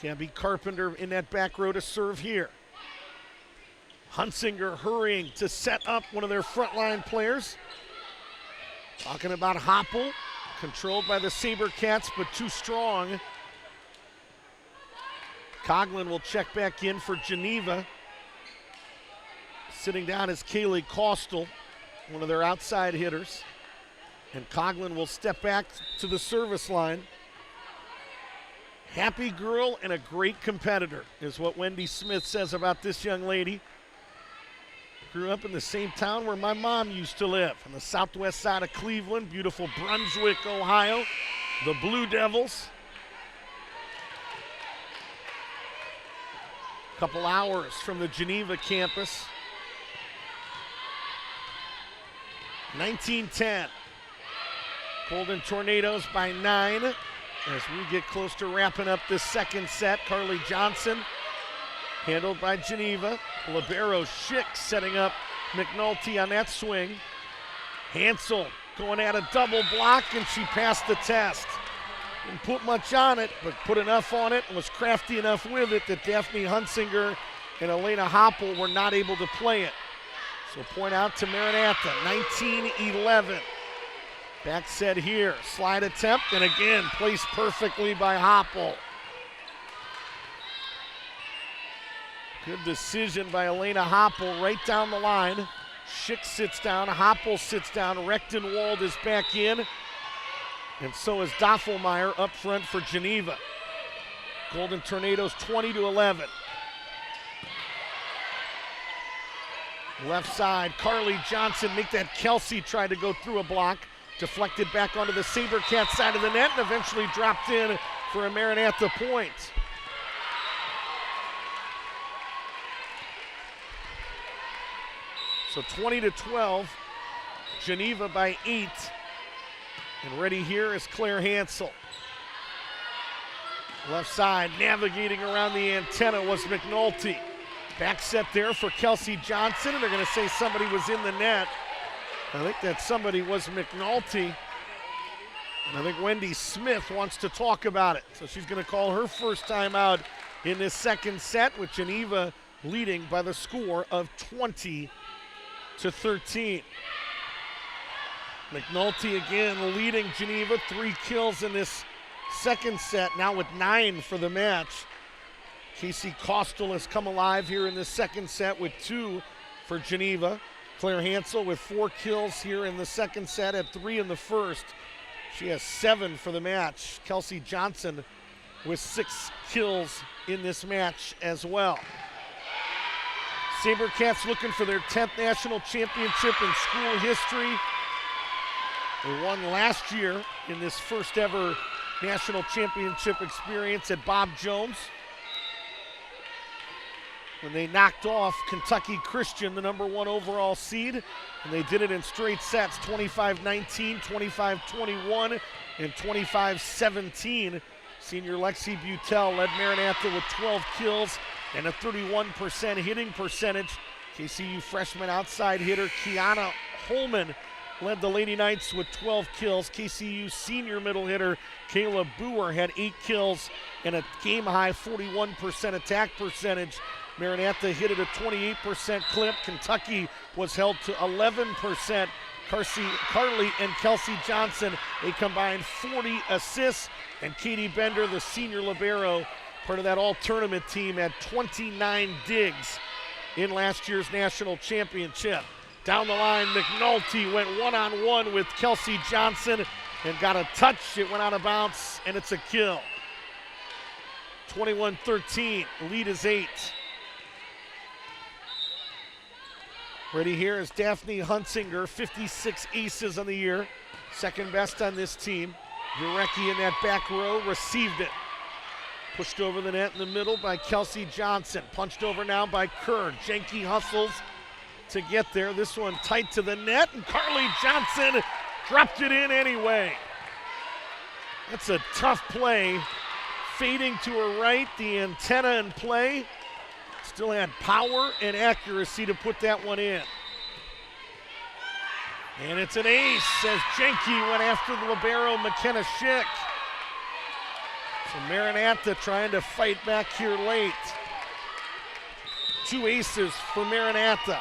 Gabby Carpenter in that back row to serve here. Hunsinger hurrying to set up one of their frontline players. Talking about Hoppel. Controlled by the SaberCats, but too strong. Coughlin will check back in for Geneva. Sitting down is Kaylee Costal, one of their outside hitters. And Coughlin will step back to the service line. Happy girl and a great competitor is what Wendy Smith says about this young lady. Grew up in the same town where my mom used to live, on the southwest side of Cleveland, beautiful Brunswick, Ohio, the Blue Devils. Couple hours from the Geneva campus. 19-10. Golden Tornadoes by 9. As we get close to wrapping up this second set, Carly Johnson handled by Geneva. Libero Schick setting up McNulty on that swing. Hansel going at a double block, and she passed the test. Didn't put much on it, but put enough on it and was crafty enough with it that Daphne Hunsinger and Elena Hoppel were not able to play it. So point out to Maranatha, 19-11. Back set here, slide attempt, and again, placed perfectly by Hoppel. Good decision by Elena Hoppel right down the line. Schick sits down, Hoppel sits down, Rechtenwald is back in, and so is Doffelmeyer up front for Geneva. Golden Tornadoes 20-11. Left side, Carly Johnson, make that Kelsey try to go through a block. Deflected back onto the SaberCat side of the net and eventually dropped in for a Maranatha point. So 20-12, Geneva by 8. And ready here is Claire Hansel. Left side, navigating around the antenna was McNulty. Back set there for Kelsey Johnson, and they're going to say somebody was in the net. I think that somebody was McNulty. And I think Wendy Smith wants to talk about it. So she's going to call her first time out in this second set, with Geneva leading by the score of 20-13. McNulty again leading Geneva, 3 kills in this second set, now with 9 for the match. Casey Costal has come alive here in the second set with 2 for Geneva. Claire Hansel with 4 kills here in the second set, at 3 in the first. She has 7 for the match. Kelsey Johnson with 6 kills in this match as well. SaberCats looking for their 10th national championship in school history. They won last year in this first ever national championship experience at Bob Jones, when they knocked off Kentucky Christian, the #1 overall seed, and they did it in straight sets, 25-19, 25-21, and 25-17. Senior Lexi Butel led Maranatha with 12 kills and a 31% hitting percentage. KCU freshman outside hitter Kiana Holman led the Lady Knights with 12 kills. KCU senior middle hitter Kayla Boer had 8 kills and a game-high 41% attack percentage. Maranatha hit at a 28% clip. Kentucky was held to 11%. Carly and Kelsey Johnson, a combined 40 assists. And Katie Bender, the senior libero, part of that all-tournament team, had 29 digs in last year's national championship. Down the line, McNulty went one-on-one with Kelsey Johnson and got a touch. It went out of bounds, and it's a kill. 21-13, lead is 8. Ready here is Daphne Hunsinger, 56 aces on the year, second best on this team. Urecki in that back row received it. Pushed over the net in the middle by Kelsey Johnson. Punched over now by Kerr. Jenke hustles to get there. This one tight to the net, and Carly Johnson dropped it in anyway. That's a tough play. Fading to her right, the antenna in play. Still had power and accuracy to put that one in. And it's an ace as Jenke went after the libero McKenna Schick. So Maranatha trying to fight back here late. 2 aces for Maranatha.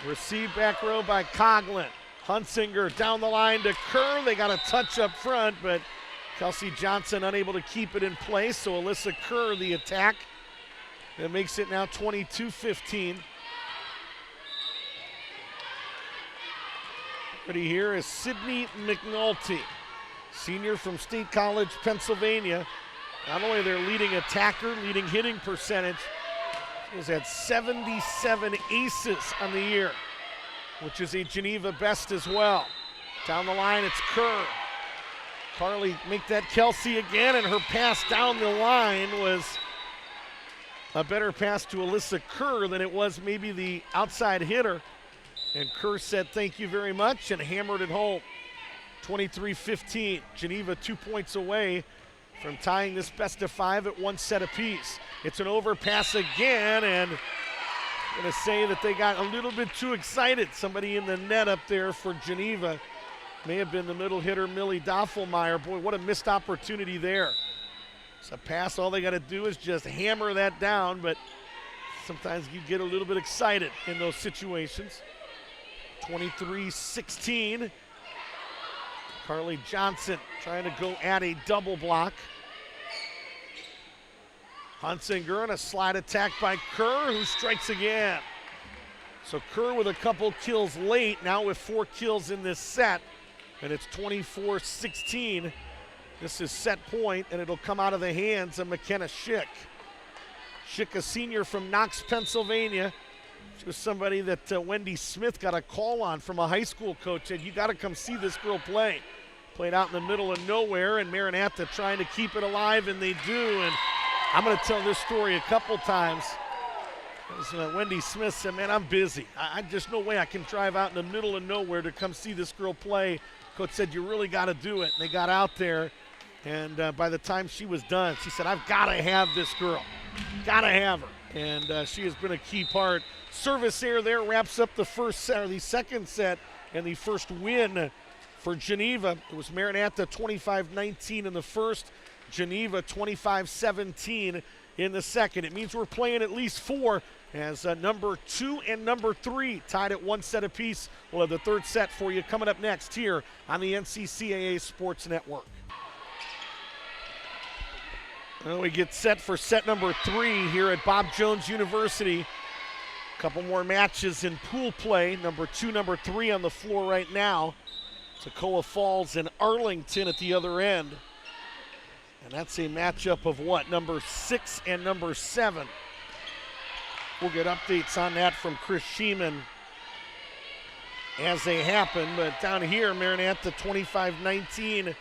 Received back row by Coughlin. Hunsinger down the line to Kerr. They got a touch up front, but Kelsey Johnson unable to keep it in place. So Alyssa Kerr, the attack. That makes it now 22-15. Ready here is Sydney McNulty, senior from State College, Pennsylvania. Not only their leading attacker, leading hitting percentage, she has had 77 aces on the year, which is a Geneva best as well. Down the line, it's Kerr. Carly make that Kelsey again, and her pass down the line was a better pass to Alyssa Kerr than it was maybe the outside hitter. And Kerr said thank you very much and hammered it home. 23-15. Geneva 2 points away from tying this best of 5 at 1 set apiece. It's an overpass again, and I'm going to say that they got a little bit too excited. Somebody in the net up there for Geneva. May have been the middle hitter, Millie Doffelmeyer. Boy, what a missed opportunity there. It's a pass, all they got to do is just hammer that down, but sometimes you get a little bit excited in those situations. 23-16. Carly Johnson trying to go at a double block. Hunsinger and a slide attack by Kerr, who strikes again. So Kerr with a couple kills late, now with 4 kills in this set, and it's 24-16. This is set point, and it'll come out of the hands of McKenna Schick. Schick, a senior from Knox, Pennsylvania. She was somebody that Wendy Smith got a call on from a high school coach, said, you got to come see this girl play. Played out in the middle of nowhere, and Maranatha trying to keep it alive, and they do. And I'm going to tell this story a couple times. As Wendy Smith said, man, I'm busy. I just no way I can drive out in the middle of nowhere to come see this girl play. Coach said, you really got to do it. And they got out there, and by the time she was done, she said, I've got to have this girl. Got to have her. And she has been a key part. Service error there wraps up the first set, or the second set, and the first win for Geneva. It was Maranatha 25-19 in the first, Geneva 25-17 in the second. It means we're playing at least four, as number 2 and number 3 tied at one set apiece. We'll have the third set for you coming up next here on the NCCAA Sports Network. Well, we get set for set number 3 here at Bob Jones University. A couple more matches in pool play. Number 2, number 3 on the floor right now. Toccoa Falls and Arlington at the other end. And that's a matchup of what? Number 6 and number 7. We'll get updates on that from Chris Sheeman as they happen. But down here, Maranatha 25-19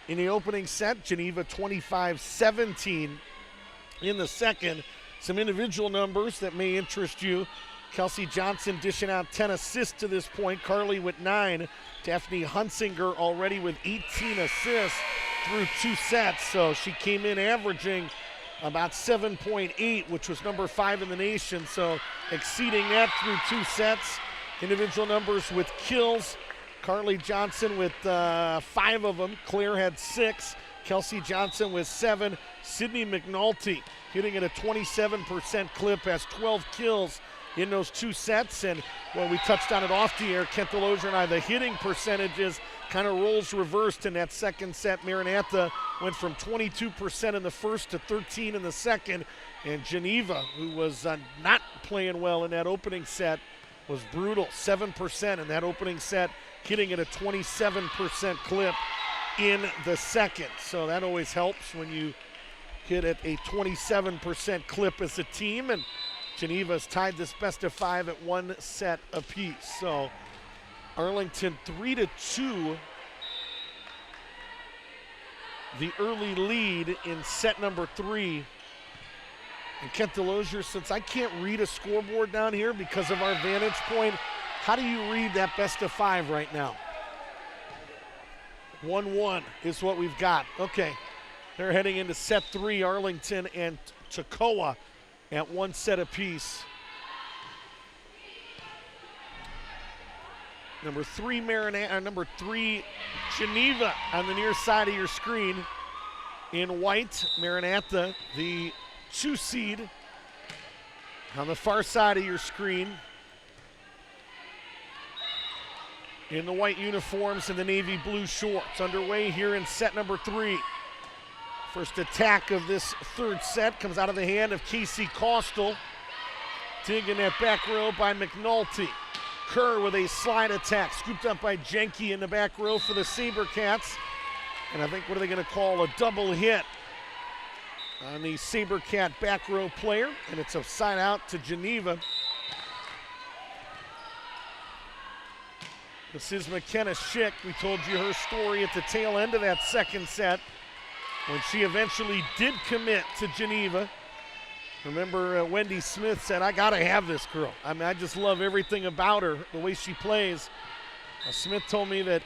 in the opening set. Geneva 25-17 in the second. Some individual numbers that may interest you. Kelsey Johnson dishing out 10 assists to this point. Carly with 9. Daphne Hunsinger already with 18 assists through 2 sets. So she came in averaging about 7.8, which was number 5 in the nation. So exceeding that through 2 sets. Individual numbers with kills. Carly Johnson with 5 of them. Claire had 6. Kelsey Johnson with 7. Sydney McNulty hitting at a 27% clip, has 12 kills in those 2 sets. And when we touched on it off the air, Kent Delozier and I, the hitting percentages kind of roles reversed in that second set. Maranatha went from 22% in the first to 13 in the second. And Geneva, who was not playing well in that opening set, was brutal, 7% in that opening set, hitting at a 27% clip in the second. So that always helps when you hit at a 27% clip as a team. And Geneva's tied this best of 5 at 1 set apiece. So Arlington 3-2, the early lead in set number 3. And Kent Delozier, since I can't read a scoreboard down here because of our vantage point, how do you read that best of 5 right now? 1-1 is what we've got. Okay, they're heading into set 3, Arlington and Toccoa at 1 set apiece. Number 3 number 3 Geneva on the near side of your screen in white. Maranatha, the 2 seed, on the far side of your screen in the white uniforms and the navy blue shorts. Underway here in set number 3. First attack of this third set comes out of the hand of Casey Costal. Digging that back row by McNulty. Kerr with a slide attack, scooped up by Jenke in the back row for the SaberCats. And I think, what are they going to call, a double hit on the SaberCat back row player. And it's a side out to Geneva. This is McKenna Schick. We told you her story at the tail end of that second set when she eventually did commit to Geneva. Remember, Wendy Smith said, I got to have this girl. I mean, I just love everything about her, the way she plays. Smith told me that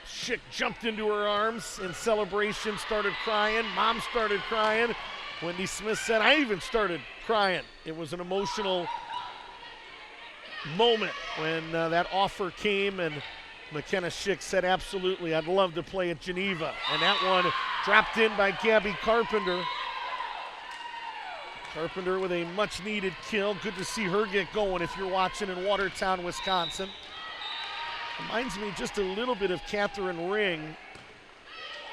Schick jumped into her arms in celebration, started crying. Mom started crying. Wendy Smith said, I even started crying. It was an emotional moment when that offer came, and McKenna Schick said, absolutely, I'd love to play at Geneva. And that one dropped in by Gabby Carpenter. Carpenter with a much-needed kill. Good to see her get going if you're watching in Watertown, Wisconsin. Reminds me just a little bit of Catherine Ring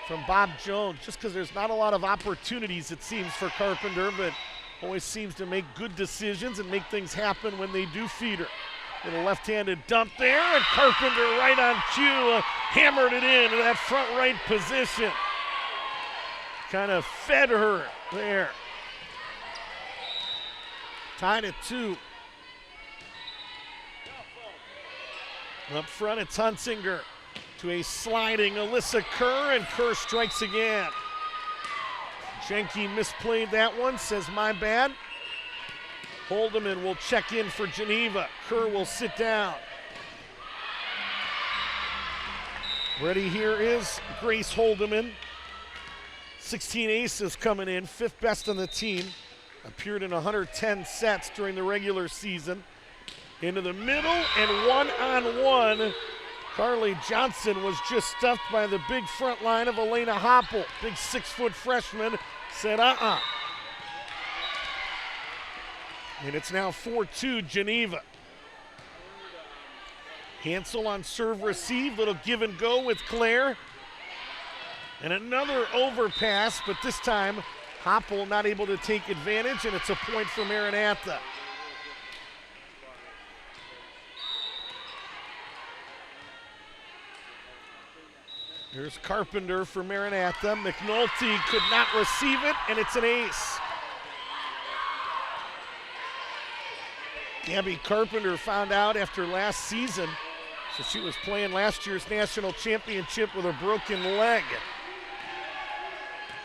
from Bob Jones, just because there's not a lot of opportunities, it seems, for Carpenter, but always seems to make good decisions and make things happen when they do feed her. Little left-handed dump there, and Carpenter right on cue, hammered it into that front right position. Kind of fed her there. Tied at 2. Up front, it's Hunsinger to a sliding Alyssa Kerr, and Kerr strikes again. Jenke misplayed that one, says my bad. Holdeman will check in for Geneva. Kerr will sit down. Ready here is Grace Holdeman. 16 aces coming in, 5th best on the team. Appeared in 110 sets during the regular season. Into the middle and one-on-one. Carly Johnson was just stuffed by the big front line of Elena Hoppel. Big 6-foot freshman said, And it's now 4-2 Geneva. Hansel on serve receive, little give and go with Claire. And another overpass, but this time Hoppel not able to take advantage, and it's a point for Maranatha. Here's Carpenter for Maranatha. McNulty could not receive it, and it's an ace. Gabby Carpenter found out after last season, so she was playing last year's national championship with a broken leg.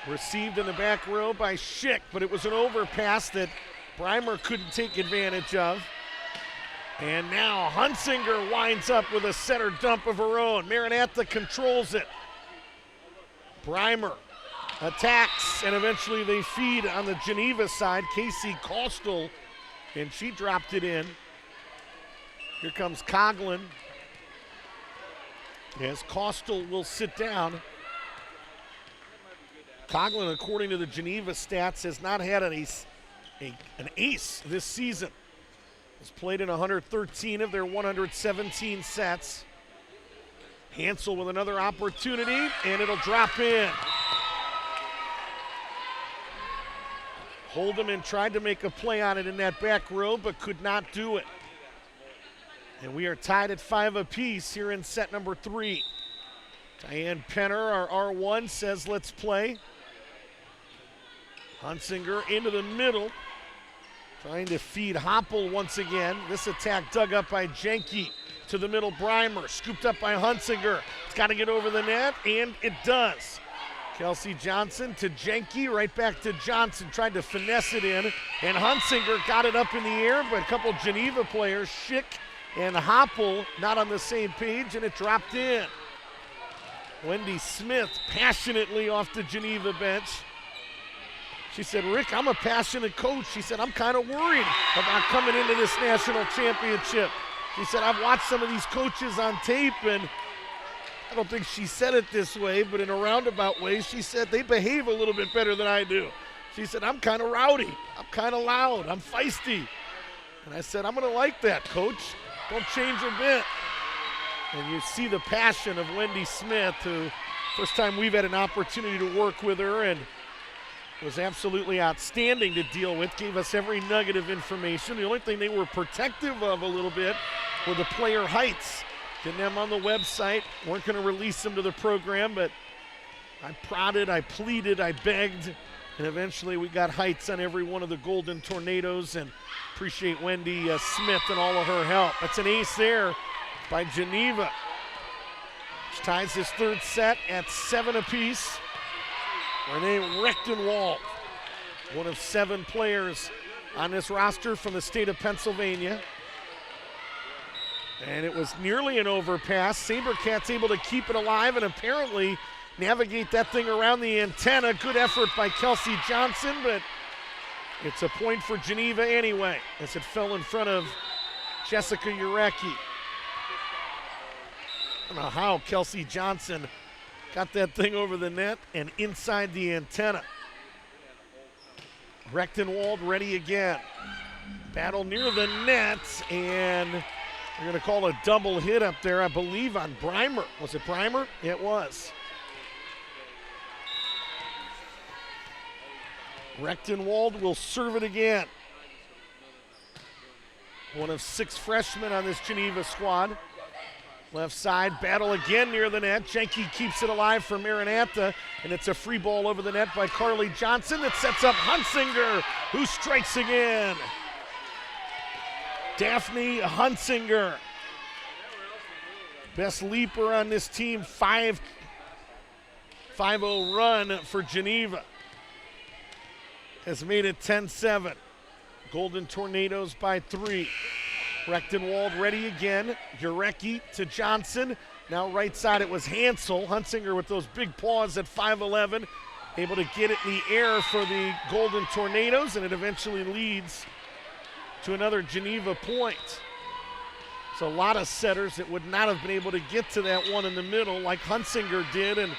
Received in the back row by Schick, but it was an overpass that Breimer couldn't take advantage of. And now Hunsinger winds up with a center dump of her own. Maranatha controls it. Breimer attacks, and eventually they feed on the Geneva side. Casey Costal, and she dropped it in. Here comes Coughlin. As Costal will sit down. Coughlin, according to the Geneva stats, has not had an ace this season. Has played in 113 of their 117 sets. Hansel with another opportunity, and it'll drop in. Holdeman tried to make a play on it in that back row, but could not do it. And we are tied at 5 apiece here in set number 3. Diane Penner, our R1, says let's play. Hunsinger into the middle, trying to feed Hoppel once again. This attack dug up by Jenke. To the middle, Breimer, scooped up by Hunsinger. It's got to get over the net, and it does. Kelsey Johnson to Jenke, right back to Johnson, tried to finesse it in, and Hunsinger got it up in the air, but a couple Geneva players, Schick and Hoppel, not on the same page, and it dropped in. Wendy Smith passionately off the Geneva bench. She said, Rick, I'm a passionate coach. She said, I'm kind of worried about coming into this national championship. She said, I've watched some of these coaches on tape, and I don't think she said it this way, but in a roundabout way, she said they behave a little bit better than I do. She said, I'm kind of rowdy. I'm kind of loud. I'm feisty. And I said, I'm going to like that, Coach. Don't change a bit. And you see the passion of Wendy Smith, who first time we've had an opportunity to work with her, and was absolutely outstanding to deal with, gave us every nugget of information. The only thing they were protective of a little bit were the player heights. Didn't have them on the website, weren't going to release them to the program, but I prodded, I pleaded, I begged, and eventually we got heights on every one of the Golden Tornadoes, and appreciate Wendy Smith and all of her help. That's an ace there by Geneva, which ties this third set at 7 apiece. Renee Rechtenwald, one of 7 players on this roster from the state of Pennsylvania. And it was nearly an overpass. Sabercats able to keep it alive and apparently navigate that thing around the antenna. Good effort by Kelsey Johnson, but it's a point for Geneva anyway, as it fell in front of Jessica Urecki. I don't know how Kelsey Johnson got that thing over the net and inside the antenna. Rechtenwald ready again. Battle near the net, and we're going to call a double hit up there, I believe, on Breimer. Was it Breimer? It was. Rechtenwald will serve it again. One of 6 freshmen on this Geneva squad. Left side, battle again near the net. Jenke keeps it alive for Maranatha, and it's a free ball over the net by Carly Johnson that sets up Hunsinger, who strikes again. Daphne Hunsinger, best leaper on this team, 5-0 run for Geneva. Has made it 10-7. Golden Tornadoes by 3. Rechtenwald ready again. Jurecki to Johnson. Now right side it was Hansel. Hunsinger with those big paws at 5'11", able to get it in the air for the Golden Tornadoes, and it eventually leads to another Geneva point. So a lot of setters that would not have been able to get to that one in the middle like Hunsinger did, and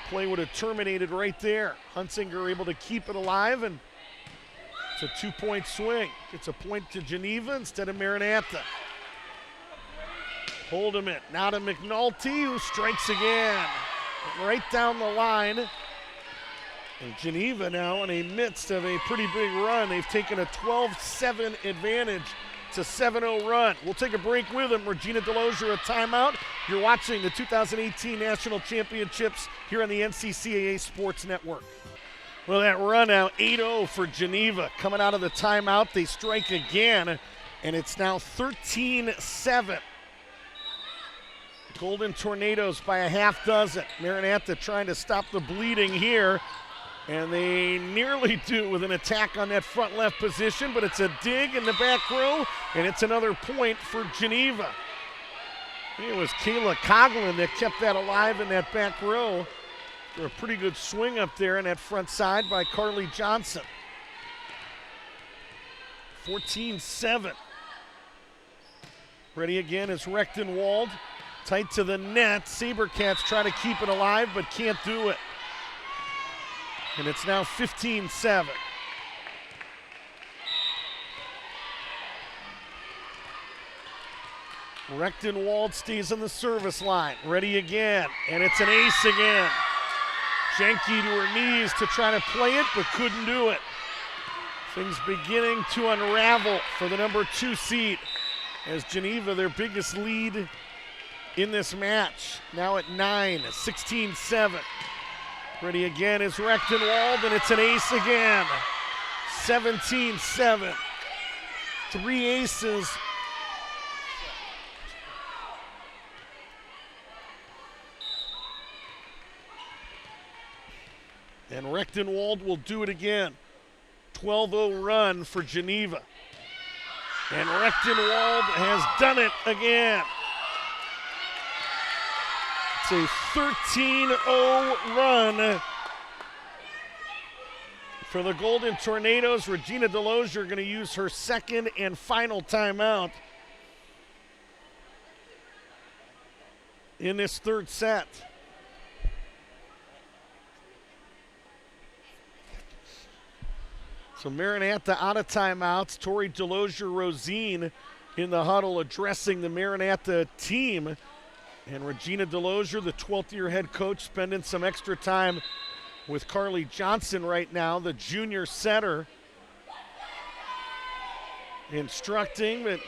play would have terminated right there. Hunsinger able to keep it alive, and it's a 2-point swing. It's a point to Geneva instead of Maranatha. Holdeman now to McNulty, who strikes again. Right down the line. And Geneva now in the midst of a pretty big run. They've taken a 12-7 advantage. It's a 7-0 run. We'll take a break with them. Regina Delozier a timeout. You're watching the 2018 National Championships here on the NCCAA Sports Network. Well, that run now 8-0 for Geneva. Coming out of the timeout, they strike again, and it's now 13-7. Golden Tornadoes by a half dozen. Maranatha trying to stop the bleeding here, and they nearly do with an attack on that front left position, but it's a dig in the back row, and it's another point for Geneva. It was Kayla Coughlin that kept that alive in that back row. A pretty good swing up there in that front side by Carly Johnson. 14-7. Ready again is Rechtenwald. Tight to the net. Sabercats try to keep it alive, but can't do it. And it's now 15-7. Rechtenwald stays on the service line. Ready again, and it's an ace again. Jenke to her knees to try to play it, but couldn't do it. Things beginning to unravel for the number 2 seed as Geneva, their biggest lead in this match, now at 9, 16-7. Ready again is Rechtenwald, and it's an ace again. 17-7. 3 aces. And Rechtenwald will do it again. 12-0 run for Geneva. And Rechtenwald has done it again. It's a 13-0 run for the Golden Tornadoes. Regina Delozier going to use her second and final timeout in this third set. So Maranatha out of timeouts. Tori Delozier-Rosine in the huddle addressing the Maranatha team. And Regina Delozier, the 12th-year head coach, spending some extra time with Carly Johnson right now, the junior setter, instructing that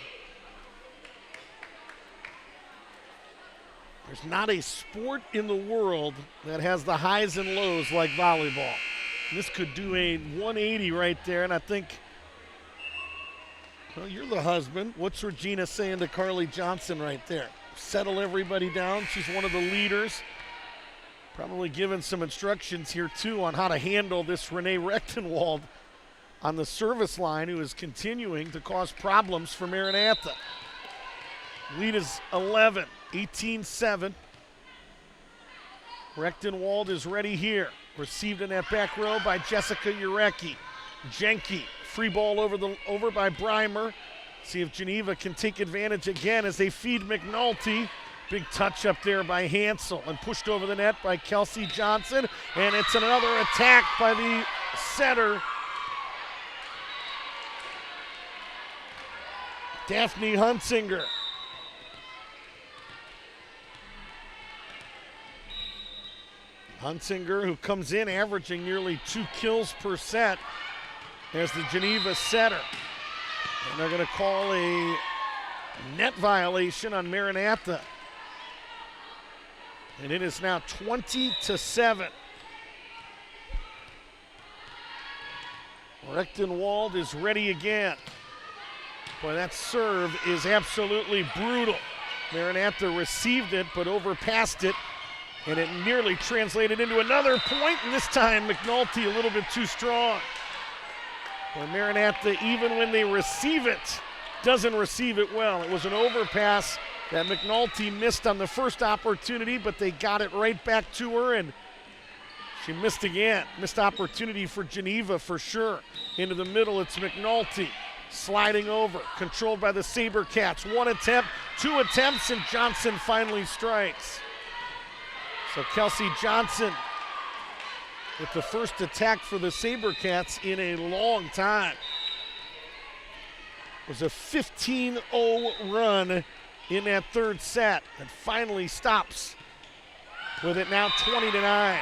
there's not a sport in the world that has the highs and lows like volleyball. This could do a 180 right there, and I think, well, you're the husband. What's Regina saying to Carly Johnson right there? Settle everybody down. She's one of the leaders. Probably giving some instructions here, too, on how to handle this Renee Rechtenwald on the service line, who is continuing to cause problems for Maranatha. Lead is 11, 18-7. Rechtenwald is ready here. Received in that back row by Jessica Jurecki. Jenke, free ball over by Breimer. See if Geneva can take advantage again as they feed McNulty. Big touch up there by Hansel and pushed over the net by Kelsey Johnson. And it's another attack by the setter, Daphne Hunsinger. Hunsinger, who comes in averaging nearly 2 kills per set as the Geneva setter. And they're going to call a net violation on Maranatha. And it is now 20-7. Rechtenwald is ready again. Boy, that serve is absolutely brutal. Maranatha received it, but overpassed it. And it nearly translated into another point, and this time McNulty a little bit too strong. Or Maranatha, even when they receive it, doesn't receive it well. It was an overpass that McNulty missed on the first opportunity, but they got it right back to her, and she missed again. Missed opportunity for Geneva for sure. Into the middle, it's McNulty sliding over, controlled by the SaberCats. One attempt, two attempts, and Johnson finally strikes. So Kelsey Johnson with the first attack for the SaberCats in a long time. It was a 15-0 run in that third set, and finally stops with it now 20-9.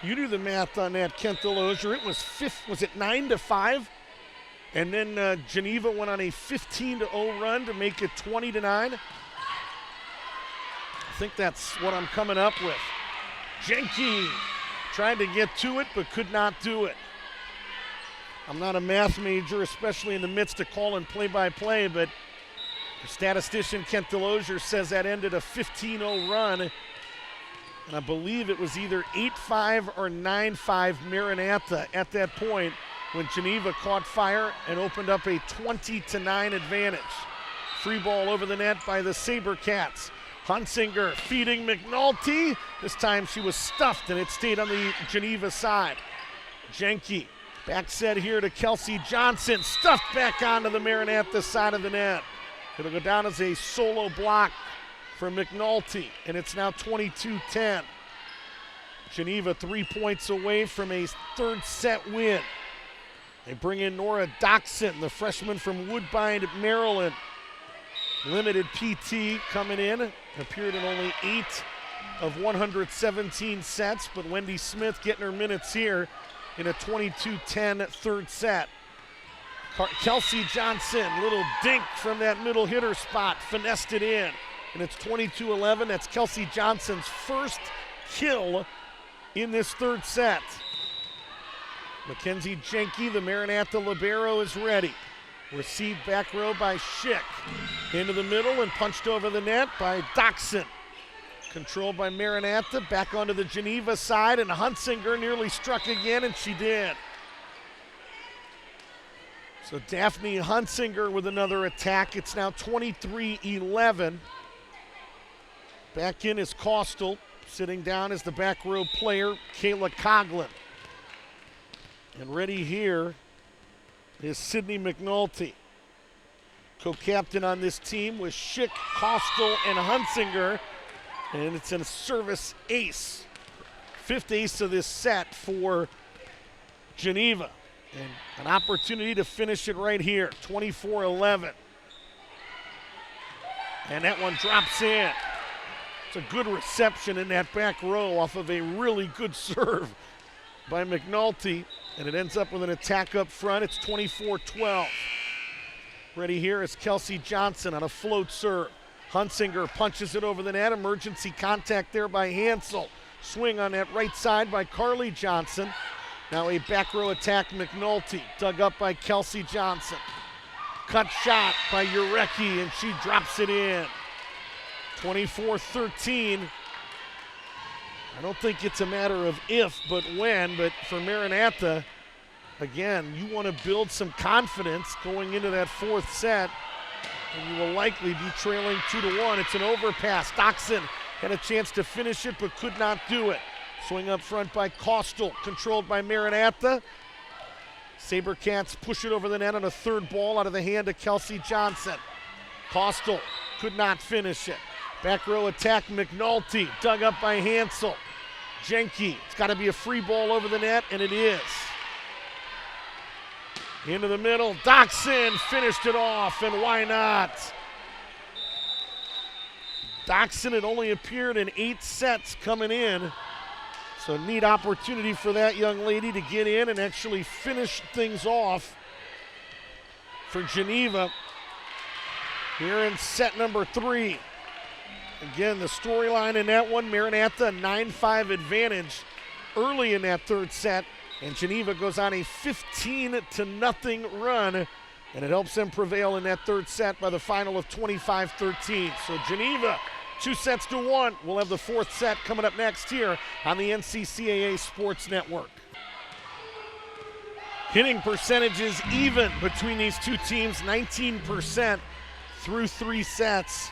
You do the math on that, Kent Delosier. It was it 9-5? And then Geneva went on a 15-0 run to make it 20-9. I think that's what I'm coming up with. Jenke tried to get to it, but could not do it. I'm not a math major, especially in the midst of calling play-by-play, but the statistician Kent Delosier says that ended a 15-0 run. And I believe it was either 8-5 or 9-5 Maranatha at that point when Geneva caught fire and opened up a 20-9 advantage. Free ball over the net by the SaberCats. Hunsinger feeding McNulty. This time she was stuffed and it stayed on the Geneva side. Jenke back set here to Kelsey Johnson. Stuffed back onto the Maranatha side of the net. It'll go down as a solo block for McNulty, and it's now 22-10. Geneva 3 points away from a third set win. They bring in Nora Doxson, the freshman from Woodbine, Maryland. Limited PT coming in, appeared in only 8 of 117 sets, but Wendy Smith getting her minutes here in a 22-10 third set. Kelsey Johnson, little dink from that middle hitter spot, finessed it in. And it's 22-11. That's Kelsey Johnson's first kill in this third set. Mackenzie Jenke, the Maranatha libero, is ready. Received back row by Schick. Into the middle and punched over the net by Doxson. Controlled by Maranatha, back onto the Geneva side, and Hunsinger nearly struck again, and she did. So Daphne Hunsinger with another attack. It's now 23-11. Back in is Costal. Sitting down is the back row player, Kayla Coughlin. And ready here is Sydney McNulty. Co-captain on this team with Schick, Costal, and Hunsinger. And it's a service ace. Fifth ace of this set for Geneva. And an opportunity to finish it right here, 24-11. And that one drops in. It's a good reception in that back row off of a really good serve by McNulty, and it ends up with an attack up front. It's 24-12. Ready here is Kelsey Johnson on a float serve. Hunsinger punches it over the net. Emergency contact there by Hansel. Swing on that right side by Carly Johnson. Now a back row attack, McNulty, dug up by Kelsey Johnson. Cut shot by Urecki, and she drops it in. 24-13. I don't think it's a matter of if, but when. But for Maranatha, again, you want to build some confidence going into that fourth set, and you will likely be trailing 2-1. It's an overpass. Doxson had a chance to finish it, but could not do it. Swing up front by Costal, controlled by Maranatha. SaberCats push it over the net on a third ball out of the hand of Kelsey Johnson. Costal could not finish it. Back row attack, McNulty, dug up by Hansel. Jenke, it's got to be a free ball over the net, and it is. Into the middle, Doxson finished it off, and why not? Doxson had only appeared in 8 sets coming in, so neat opportunity for that young lady to get in and actually finish things off for Geneva here in set number 3. Again, the storyline in that one, Maranatha a 9-5 advantage early in that third set, and Geneva goes on a 15-0 run, and it helps them prevail in that third set by the final of 25-13. So Geneva 2-1. We'll have the fourth set coming up next here on the NCCAA Sports Network. Hitting percentages even between these two teams, 19% through 3 sets.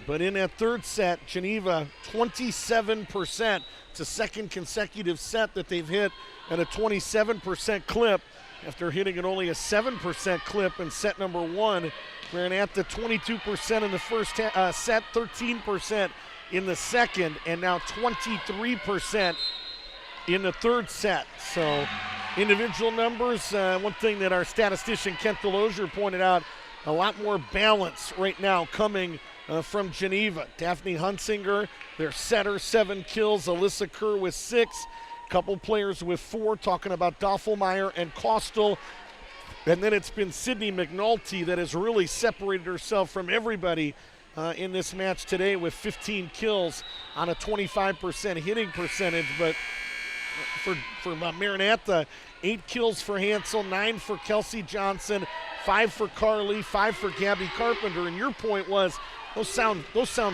But in that third set, Geneva, 27%. It's a second consecutive set that they've hit at a 27% clip after hitting at only a 7% clip in set number 1. Maranatha 22% in the first set, 13% in the second, and now 23% in the third set. So individual numbers, one thing that our statistician Kent Delosier pointed out, a lot more balance right now coming from Geneva. Daphne Hunsinger, their setter, 7 kills. Alyssa Kerr with 6. Couple players with 4, talking about Doffelmeyer and Kostel. And then it's been Sydney McNulty that has really separated herself from everybody in this match today with 15 kills on a 25% hitting percentage. But for Maranatha, 8 kills for Hansel, 9 for Kelsey Johnson, 5 for Carly, 5 for Gabby Carpenter. And your point was, those sound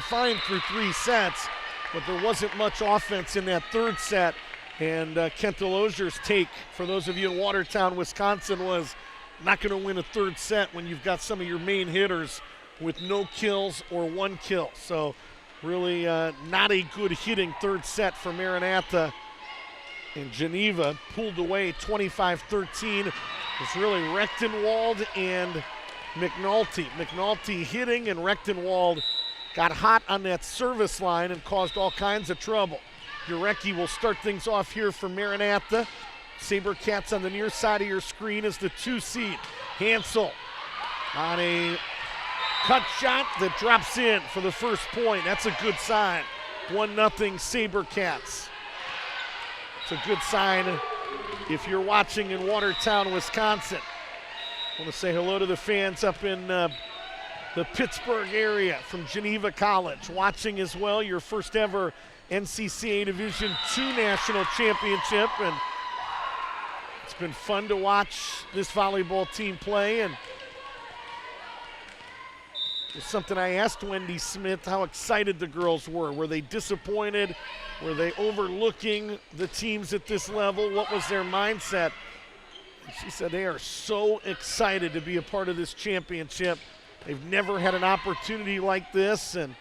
fine through 3 sets, but there wasn't much offense in that third set. And Kent Delosier's take, for those of you in Watertown, Wisconsin, was not going to win a third set when you've got some of your main hitters with no kills or 1 kill. So really not a good hitting third set for Maranatha. And Geneva pulled away 25-13. It's really Rechtenwald and McNulty. McNulty hitting, and Rechtenwald got hot on that service line and caused all kinds of trouble. Jurecki will start things off here for Maranatha. Sabercats on the near side of your screen is the 2 seed. Hansel on a cut shot that drops in for the first point. That's a good sign. 1-0 Sabercats. It's a good sign if you're watching in Watertown, Wisconsin. I want to say hello to the fans up in the Pittsburgh area from Geneva College. Watching as well, your first ever NCCA Division II National Championship. And it's been fun to watch this volleyball team play. And it's something I asked Wendy Smith how excited the girls were. Were they disappointed? Were they overlooking the teams at this level? What was their mindset? And she said they are so excited to be a part of this championship. They've never had an opportunity like this, and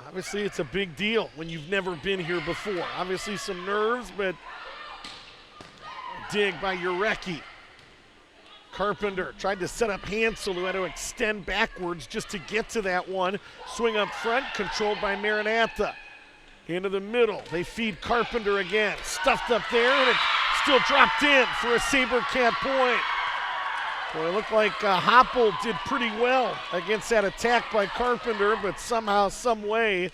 obviously it's a big deal when you've never been here before. Obviously some nerves, but a dig by Jurecki. Carpenter tried to set up Hansel, who had to extend backwards just to get to that one. Swing up front, controlled by Maranatha. Into the middle, they feed Carpenter again. Stuffed up there, and it still dropped in for a Sabercat point. Boy, it looked like Hoppel did pretty well against that attack by Carpenter, but somehow, some way,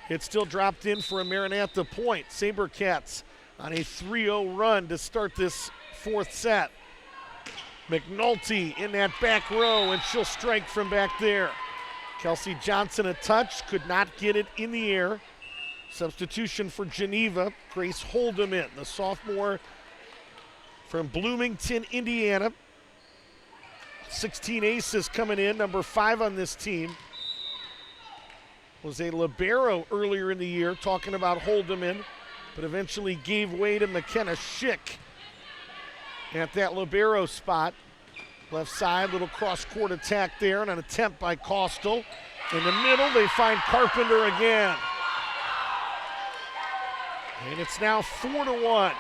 it still dropped in for a Maranatha point. Sabercats on a 3-0 run to start this fourth set. McNulty in that back row, and she'll strike from back there. Kelsey Johnson a touch, could not get it in the air. Substitution for Geneva, Grace Hold'em in, the sophomore from Bloomington, Indiana. 16 aces coming in, number 5 on this team. Was a libero earlier in the year, talking about Hold'em in, but eventually gave way to McKenna Schick at that libero spot. Left side, little cross-court attack there, and an attempt by Kostel. In the middle, they find Carpenter again. And it's now 4-1.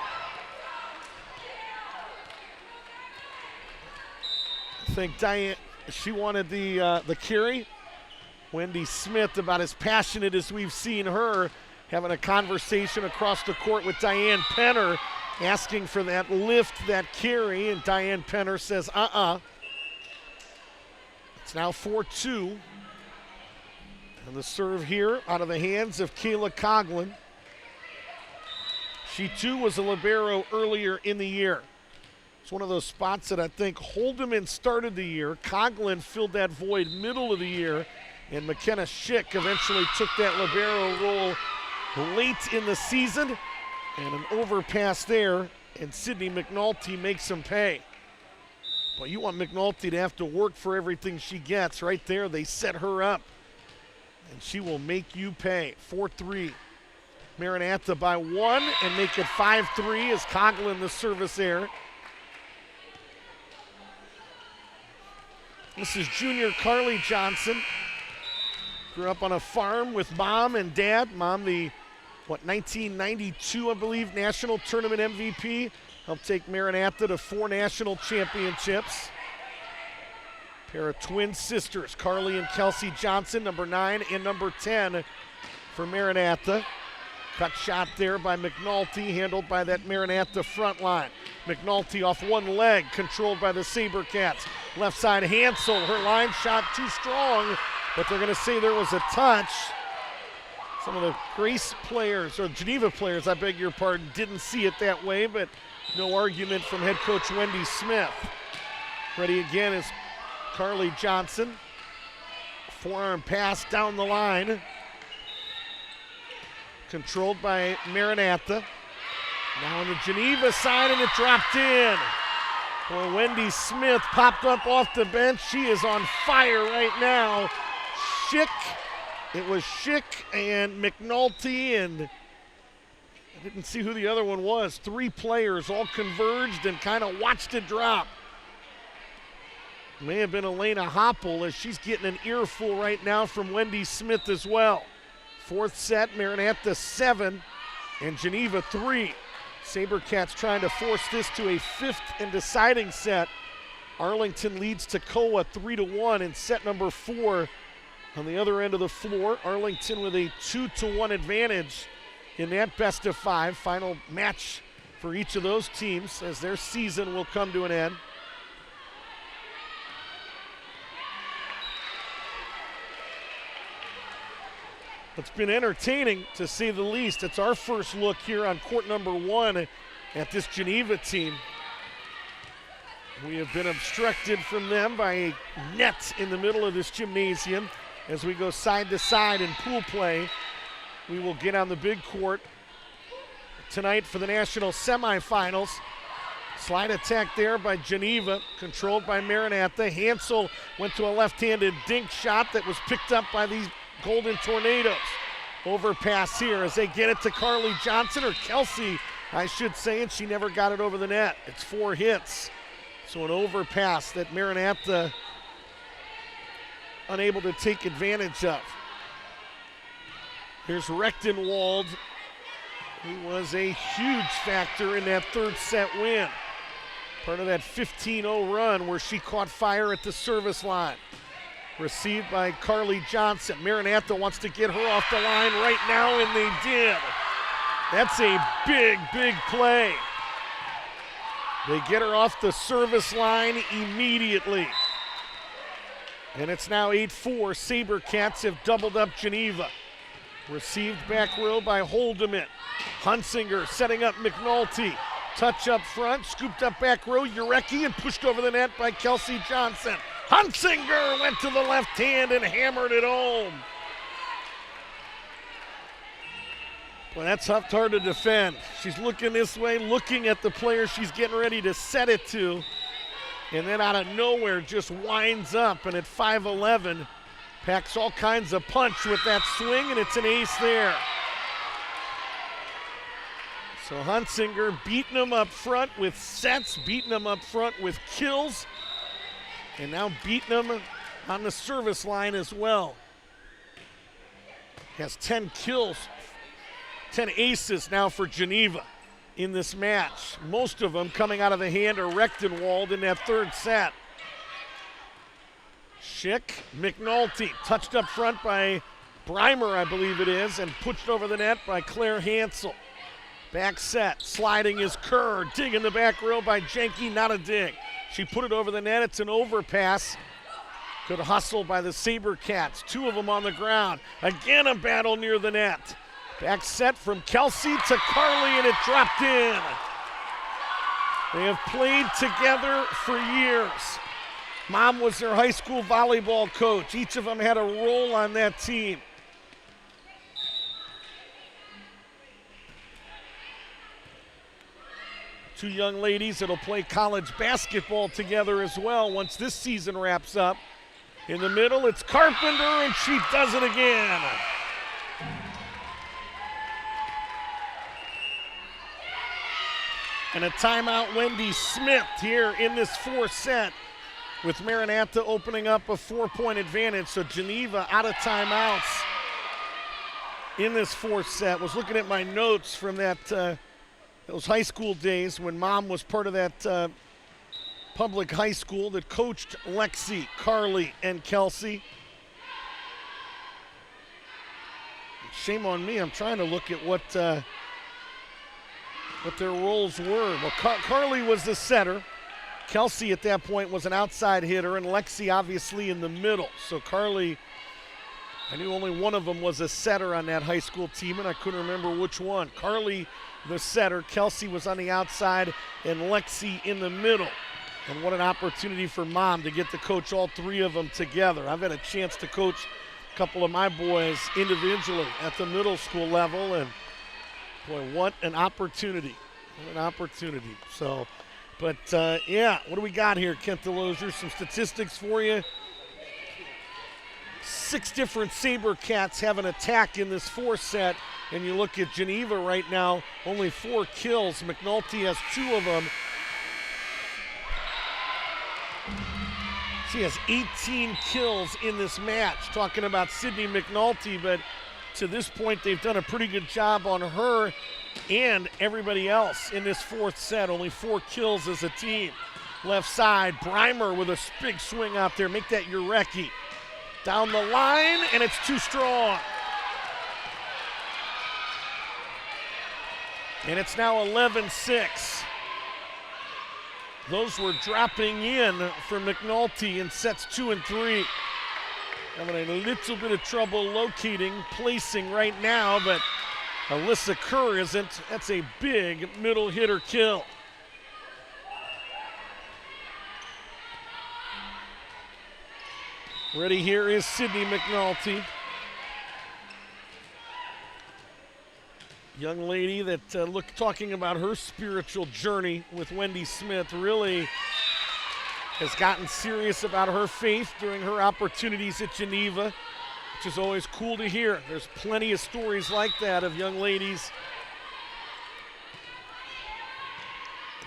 I think Diane, she wanted the carry. Wendy Smith, about as passionate as we've seen her, having a conversation across the court with Diane Penner, asking for that lift, that carry, and Diane Penner says, It's now 4-2. And the serve here out of the hands of Kayla Coughlin. She too was a libero earlier in the year. It's one of those spots that I think Hold'em started the year. Coughlin filled that void middle of the year, and McKenna Schick eventually took that libero role late in the season. And an overpass there, and Sydney McNulty makes them pay. But you want McNulty to have to work for everything she gets. Right there, they set her up. And she will make you pay. 4-3. Maranatha by 1 and make it 5-3 as Coughlin the service error. This is junior Carly Johnson. Grew up on a farm with mom and dad. Mom, the 1992, I believe, national tournament MVP. Helped take Maranatha to 4 national championships. Pair of twin sisters, Carly and Kelsey Johnson, number 9 and number 10 for Maranatha. Cut shot there by McNulty, handled by that Maranatha front line. McNulty off one leg, controlled by the SaberCats. Left side, Hansel, her line shot too strong, but they're gonna say there was a touch. Some of the Grace players, or Geneva players, I beg your pardon, didn't see it that way, but no argument from head coach Wendy Smith. Ready again is Carly Johnson. Forearm pass down the line. Controlled by Maranatha. Now on the Geneva side, and it dropped in. Boy, Wendy Smith popped up off the bench. She is on fire right now. Schick. It was Schick and McNulty, and I didn't see who the other one was. 3 players all converged and kind of watched it drop. May have been Elena Hoppel, as she's getting an earful right now from Wendy Smith as well. 4th set, Maranatha 7 and Geneva 3. SaberCats trying to force this to a 5th and deciding set. Arlington leads Toccoa 3-1 in set number 4. On the other end of the floor, Arlington with a 2-1 advantage in that best of 5. Final match for each of those teams as their season will come to an end. It's been entertaining, to say the least. It's our first look here on court number 1 at this Geneva team. We have been obstructed from them by a net in the middle of this gymnasium. As we go side to side in pool play, we will get on the big court tonight for the national semifinals. Slide attack there by Geneva, controlled by Maranatha. Hansel went to a left-handed dink shot that was picked up by these Golden Tornadoes. Overpass here as they get it to Carly Johnson, or Kelsey, I should say, and she never got it over the net. It's 4 hits. So an overpass that Maranatha unable to take advantage of. Here's Rechtenwald, who was a huge factor in that 3rd set win. Part of that 15-0 run where she caught fire at the service line. Received by Carly Johnson. Maranatha wants to get her off the line right now, and they did. That's a big, big play. They get her off the service line immediately. And it's now 8-4. SaberCats have doubled up Geneva. Received back row by Holdeman. Hunsinger setting up McNulty. Touch up front, scooped up back row, Urecki, and pushed over the net by Kelsey Johnson. Hunsinger went to the left hand and hammered it home. Well, that's hard to defend. She's looking this way, looking at the player she's getting ready to set it to, and then out of nowhere just winds up, and at 5'11", packs all kinds of punch with that swing, and it's an ace there. So Hunsinger beating him up front with sets, beating him up front with kills, and now beating him on the service line as well. Has 10 kills, 10 aces now for Geneva in this match. Most of them coming out of the hand of Rechtenwald in that 3rd set. Schick, McNulty, touched up front by Breimer, I believe it is, and pushed over the net by Claire Hansel. Back set, sliding is Kerr, dig in the back row by Jenke, not a dig. She put it over the net, it's an overpass. Good hustle by the SaberCats, 2 of them on the ground. Again a battle near the net. Back set from Kelsey to Carly, and it dropped in. They have played together for years. Mom was their high school volleyball coach. Each of them had a role on that team. Two young ladies that'll play college basketball together as well once this season wraps up. In the middle, it's Carpenter, and she does it again. And a timeout, Wendy Smith, here in this fourth set, with Maranatha opening up a 4-point advantage. So Geneva out of timeouts in this fourth set. Was looking at my notes from those high school days when Mom was part of that public high school that coached Lexi, Carly, and Kelsey. Shame on me, I'm trying to look at what their roles were. Well, Carly was the setter. Kelsey at that point was an outside hitter, and Lexi obviously in the middle. So Carly, I knew only one of them was a setter on that high school team, and I couldn't remember which one. Carly, the setter, Kelsey was on the outside, and Lexi in the middle. And what an opportunity for Mom to get to coach all three of them together. I've had a chance to coach a couple of my boys individually at the middle school level, and boy, what an opportunity. What an opportunity. So, but yeah, what do we got here, Kent DeLozier? Some statistics for you. 6 different SaberCats have an attack in this fourth set, and you look at Geneva right now, only 4 kills. McNulty has 2 of them. She has 18 kills in this match. Talking about Sydney McNulty, but to this point, they've done a pretty good job on her and everybody else in this fourth set. Only 4 kills as a team. Left side, Breimer with a big swing out there. Make that Urecki. Down the line, and it's too strong. And it's now 11-6. Those were dropping in for McNulty in sets 2 and 3. Having a little bit of trouble locating, placing right now, but Alyssa Kerr isn't. That's a big middle hitter kill. Ready here is Sydney McNulty. Young lady that talking about her spiritual journey with Wendy Smith, really has gotten serious about her faith during her opportunities at Geneva, which is always cool to hear. There's plenty of stories like that of young ladies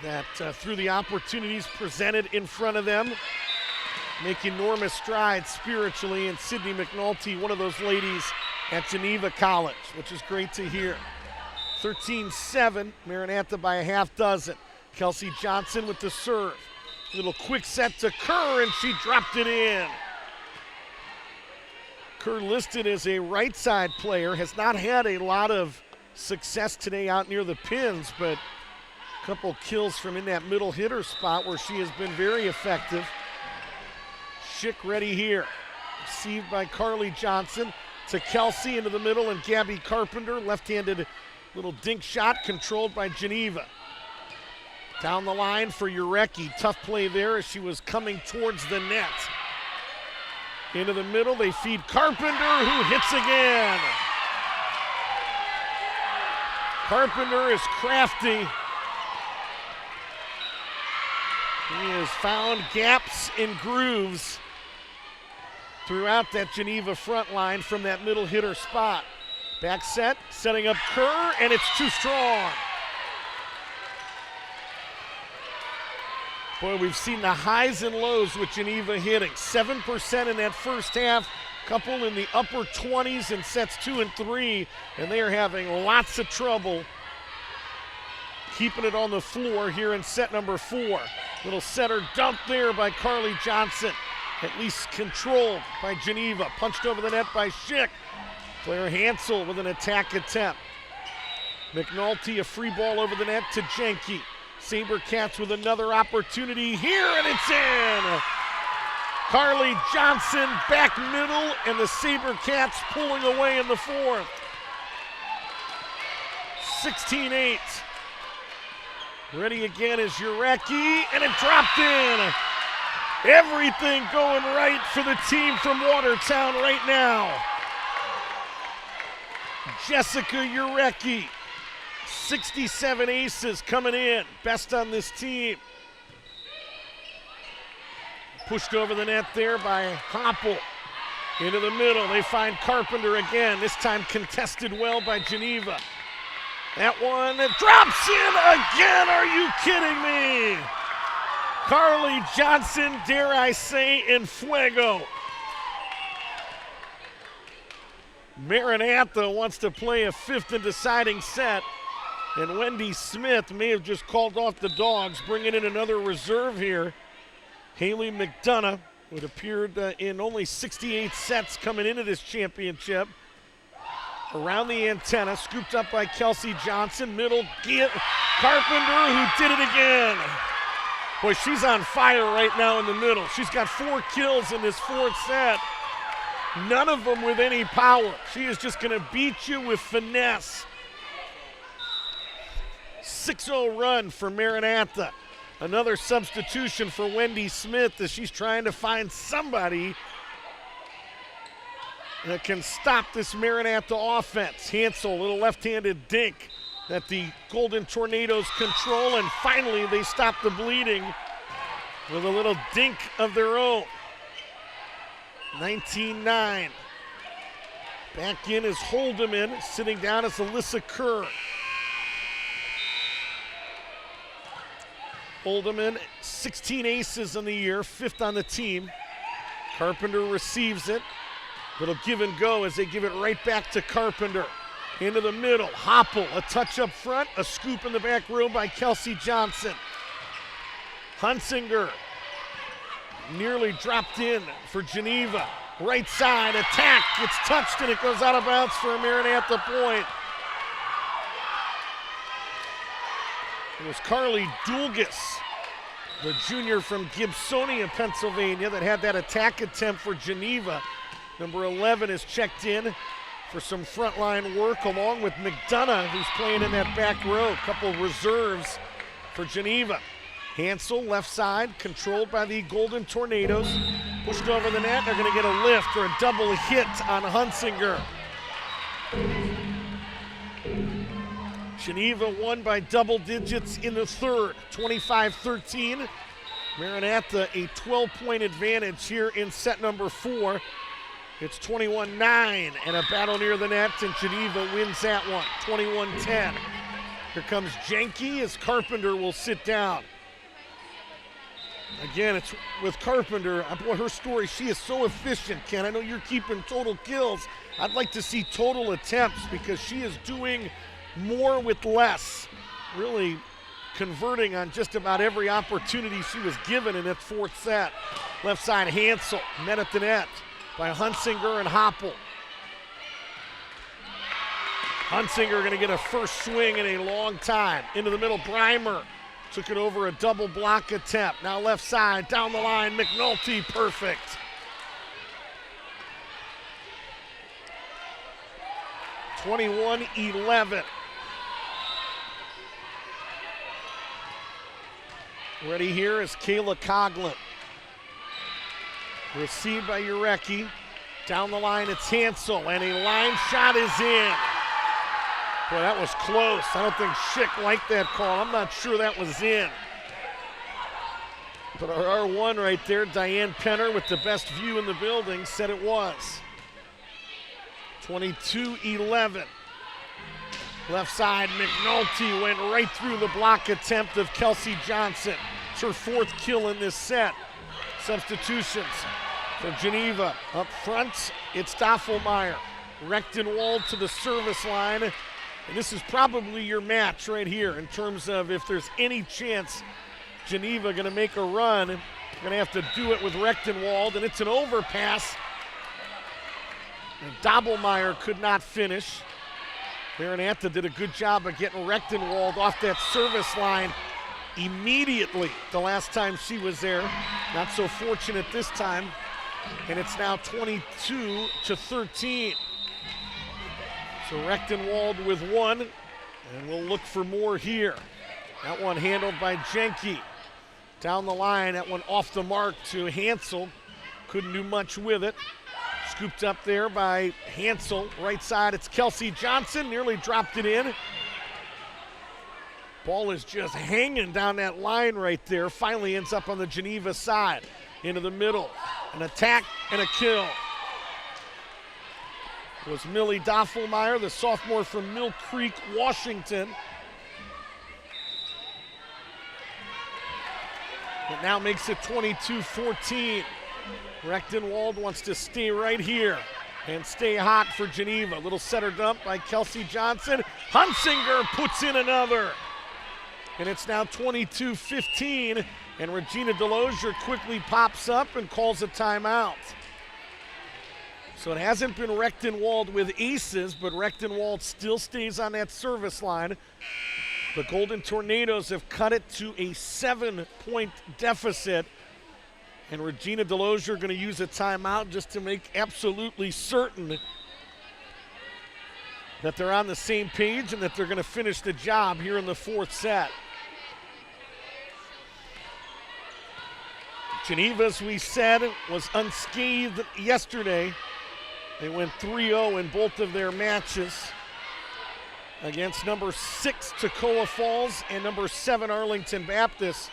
that through the opportunities presented in front of them, make enormous strides spiritually, and Sydney McNulty, one of those ladies at Geneva College, which is great to hear. 13-7, Maranatha by a half dozen. Kelsey Johnson with the serve. Little quick set to Kerr, and she dropped it in. Kerr listed as a right side player, has not had a lot of success today out near the pins, but a couple kills from in that middle hitter spot where she has been very effective. Schick ready here. Received by Carly Johnson to Kelsey into the middle, and Gabby Carpenter, left-handed little dink shot controlled by Geneva. Down the line for Urecki. Tough play there as she was coming towards the net. Into the middle, they feed Carpenter, who hits again. Carpenter is crafty. He has found gaps and grooves throughout that Geneva front line from that middle hitter spot. Back set, setting up Kerr, and it's too strong. Boy, we've seen the highs and lows with Geneva hitting. 7% in that first half, couple in the upper 20s in sets 2 and 3, and they are having lots of trouble keeping it on the floor here in set number 4. Little setter dump there by Carly Johnson. At least controlled by Geneva. Punched over the net by Schick. Claire Hansel with an attack attempt. McNulty, a free ball over the net to Jenke. SaberCats with another opportunity here, and it's in. Carly Johnson back middle, and the SaberCats pulling away in the fourth. 16-8. Ready again is Urecki, and it dropped in. Everything going right for the team from Watertown right now. Jessica Urecki 67 aces coming in, best on this team. Pushed over the net there by Hoppel. Into the middle, they find Carpenter again, this time contested well by Geneva. That one drops in again, are you kidding me? Carly Johnson, dare I say, in fuego. Maranatha wants to play a fifth and deciding set, and Wendy Smith may have just called off the dogs, bringing in another reserve here. Haley McDonough, who had appeared in only 68 sets coming into this championship. Around the antenna, scooped up by Kelsey Johnson, middle, Carpenter, who did it again. Boy, she's on fire right now in the middle. She's got 4 kills in this fourth set. None of them with any power. She is just gonna beat you with finesse. 6-0 run for Maranatha. Another substitution for Wendy Smith as she's trying to find somebody that can stop this Maranatha offense. Hansel, little left-handed dink that the Golden Tornadoes control, and finally they stop the bleeding with a little dink of their own. 19-9. Back in is Holdeman, sitting down is Alyssa Kerr. Holdeman, 16 aces on the year, 5th on the team. Carpenter receives it. Little give and go as they give it right back to Carpenter. Into the middle, Hoppel, a touch up front, a scoop in the back row by Kelsey Johnson. Hunsinger nearly dropped in for Geneva. Right side, attack, gets touched and it goes out of bounds for a Maranatha point. It was Carly Dulgas, the junior from Gibsonia, Pennsylvania, that had that attack attempt for Geneva. Number 11 is checked in for some frontline work along with McDonough, who's playing in that back row. A couple reserves for Geneva. Hansel, left side, controlled by the Golden Tornadoes. Pushed over the net, they're gonna get a lift or a double hit on Hunsinger. Geneva won by double digits in the third, 25-13. Maranatha a 12-point advantage here in set number 4. It's 21-9 and a battle near the net, and Geneva wins that one, 21-10. Here comes Jenke as Carpenter will sit down. Again, it's with Carpenter. Boy, her story, she is so efficient, Ken. I know you're keeping total kills. I'd like to see total attempts because she is doing more with less, really converting on just about every opportunity she was given in that fourth set. Left side, Hansel, met at the net by Hunsinger and Hoppel. Hunsinger gonna get a first swing in a long time. Into the middle, Breimer took it over a double block attempt. Now left side, down the line, McNulty, perfect. (21-11). Ready here is Kayla Coughlin. Received by Urecki. Down the line, it's Hansel, and a line shot is in. Boy, that was close. I don't think Schick liked that call. I'm not sure that was in. But our R1 right there, Diane Penner with the best view in the building, said it was. 22-11. Left side, McNulty went right through the block attempt of Kelsey Johnson. It's her 4th kill in this set. Substitutions for Geneva. Up front, it's Staffelmeyer. Rechtenwald to the service line. And this is probably your match right here in terms of if there's any chance Geneva gonna make a run, you're gonna have to do it with Rechtenwald, and it's an overpass. And Dobbelmeyer could not finish. Maranatha did a good job of getting Rechtenwald off that service line immediately the last time she was there. Not so fortunate this time. And it's now 22-13. So Rechtenwald with one, and we'll look for more here. That one handled by Jenke. Down the line, that one off the mark to Hansel. Couldn't do much with it. Scooped up there by Hansel. Right side, it's Kelsey Johnson. Nearly dropped it in. Ball is just hanging down that line right there. Finally ends up on the Geneva side. Into the middle. An attack and a kill. It was Millie Doffelmeyer, the sophomore from Mill Creek, Washington. It now makes it 22-14. Rechtenwald wants to stay right here and stay hot for Geneva. Little setter dump by Kelsey Johnson. Hunsinger puts in another. And it's now 22-15, and Regina Delozier quickly pops up and calls a timeout. So it hasn't been Rechtenwald with aces, but Rechtenwald still stays on that service line. The Golden Tornadoes have cut it to a 7-point deficit, and Regina Delozier going to use a timeout just to make absolutely certain that they're on the same page and that they're going to finish the job here in the fourth set. Geneva, as we said, was unscathed yesterday. They went 3-0 in both of their matches against number 6 Toccoa Falls and number 7 Arlington Baptist.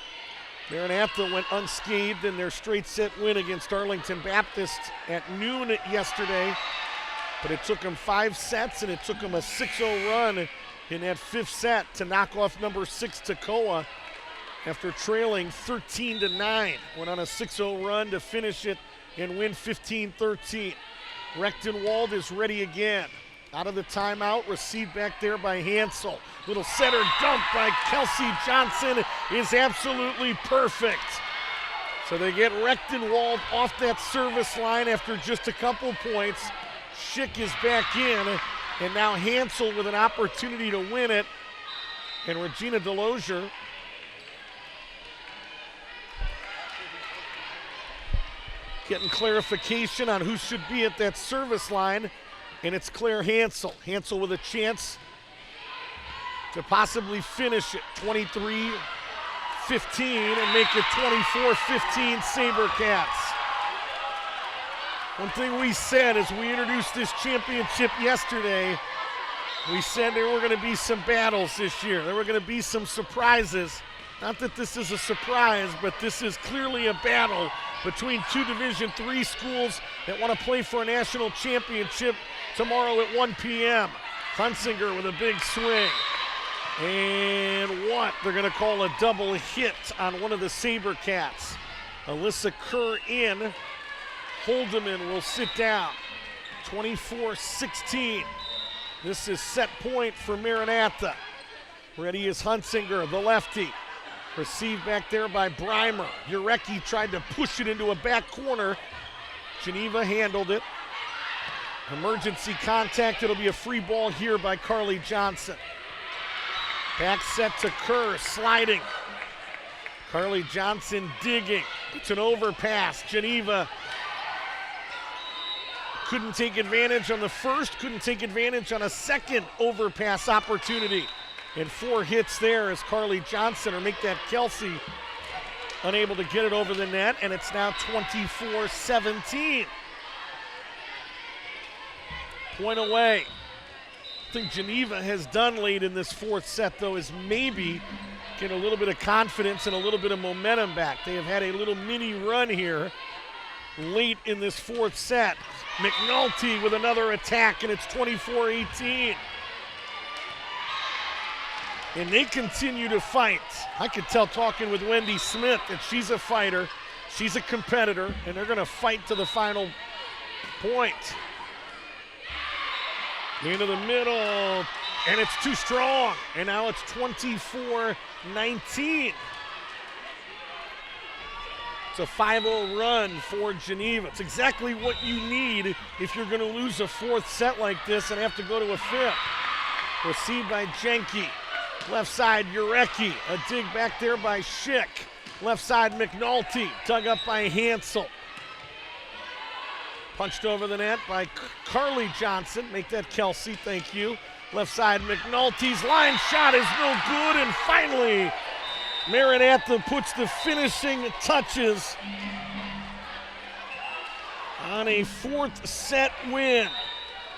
Maranatha went unscathed in their straight set win against Arlington Baptist at noon yesterday, but it took them 5 sets and it took them a 6-0 run in that 5th set to knock off number 6 Toccoa after trailing 13-9. Went on a 6-0 run to finish it and win 15-13. Rechtenwald is ready again. Out of the timeout, received back there by Hansel. Little setter dump by Kelsey Johnson is absolutely perfect. So they get Rechtenwald off that service line after just a couple points. Schick is back in, and now Hansel with an opportunity to win it. And Regina Delozier getting clarification on who should be at that service line, and it's Claire Hansel. Hansel with a chance to possibly finish it 23-15 and make it 24-15 SaberCats. One thing we said as we introduced this championship yesterday, we said there were going to be some battles this year. There were going to be some surprises. Not that this is a surprise, but this is clearly a battle between 2 Division III schools that want to play for a national championship tomorrow at 1 p.m. Hunsinger with a big swing. And what? They're going to call a double hit on one of the SaberCats. Alyssa Kerr in. Holdeman will sit down. 24-16. This is set point for Maranatha. Ready is Hunsinger, the lefty. Received back there by Breimer. Urecki tried to push it into a back corner. Geneva handled it. Emergency contact. It'll be a free ball here by Carly Johnson. Back set to Kerr, sliding. Carly Johnson digging. It's an overpass. Geneva couldn't take advantage on the first, couldn't take advantage on a second overpass opportunity. And 4 hits there as Carly Johnson, or make that Kelsey, unable to get it over the net, and it's now 24-17. Point away. I think Geneva has done late in this 4th set, though, is maybe get a little bit of confidence and a little bit of momentum back. They have had a little mini run here late in this 4th set. McNulty with another attack, and it's 24-18. And they continue to fight. I could tell talking with Wendy Smith that she's a fighter, she's a competitor, and they're going to fight to the final point. Into the middle, and it's too strong. And now it's 24-19. It's a 5-0 run for Geneva. It's exactly what you need if you're going to lose a 4th set like this and have to go to a 5th. Received by Jenke. Left side, Urecki. A dig back there by Schick. Left side, McNulty. Dug up by Hansel. Punched over the net by Carly Johnson. Make that Kelsey, thank you. Left side, McNulty's line shot is no good, and finally, Maranatha puts the finishing touches on a 4th set win.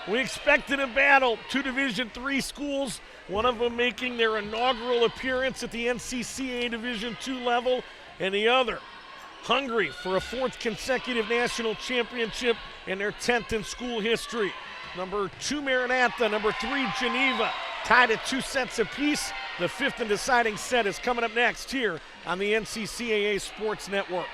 We expected a battle. Two Division III schools, one of them making their inaugural appearance at the NCCAA Division II level, and the other hungry for a fourth consecutive national championship and their 10th in school history. Number 2 Maranatha, number 3 Geneva, tied at 2 sets apiece. The fifth and deciding set is coming up next here on the NCCAA Sports Network.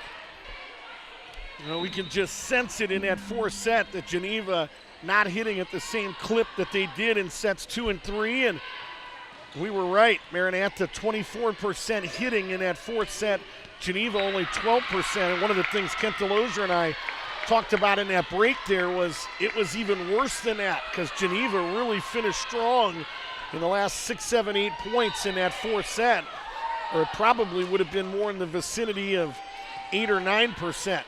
We can just sense it in that fourth set that Geneva not hitting at the same clip that they did in sets 2 and 3, and we were right. Maranatha 24% hitting in that fourth set. Geneva only 12%. And one of the things Kent Delosier and I talked about in that break there was it was even worse than that because Geneva really finished strong in the last 6, 7, 8 points in that fourth set, or it probably would have been more in the vicinity of 8 or 9%.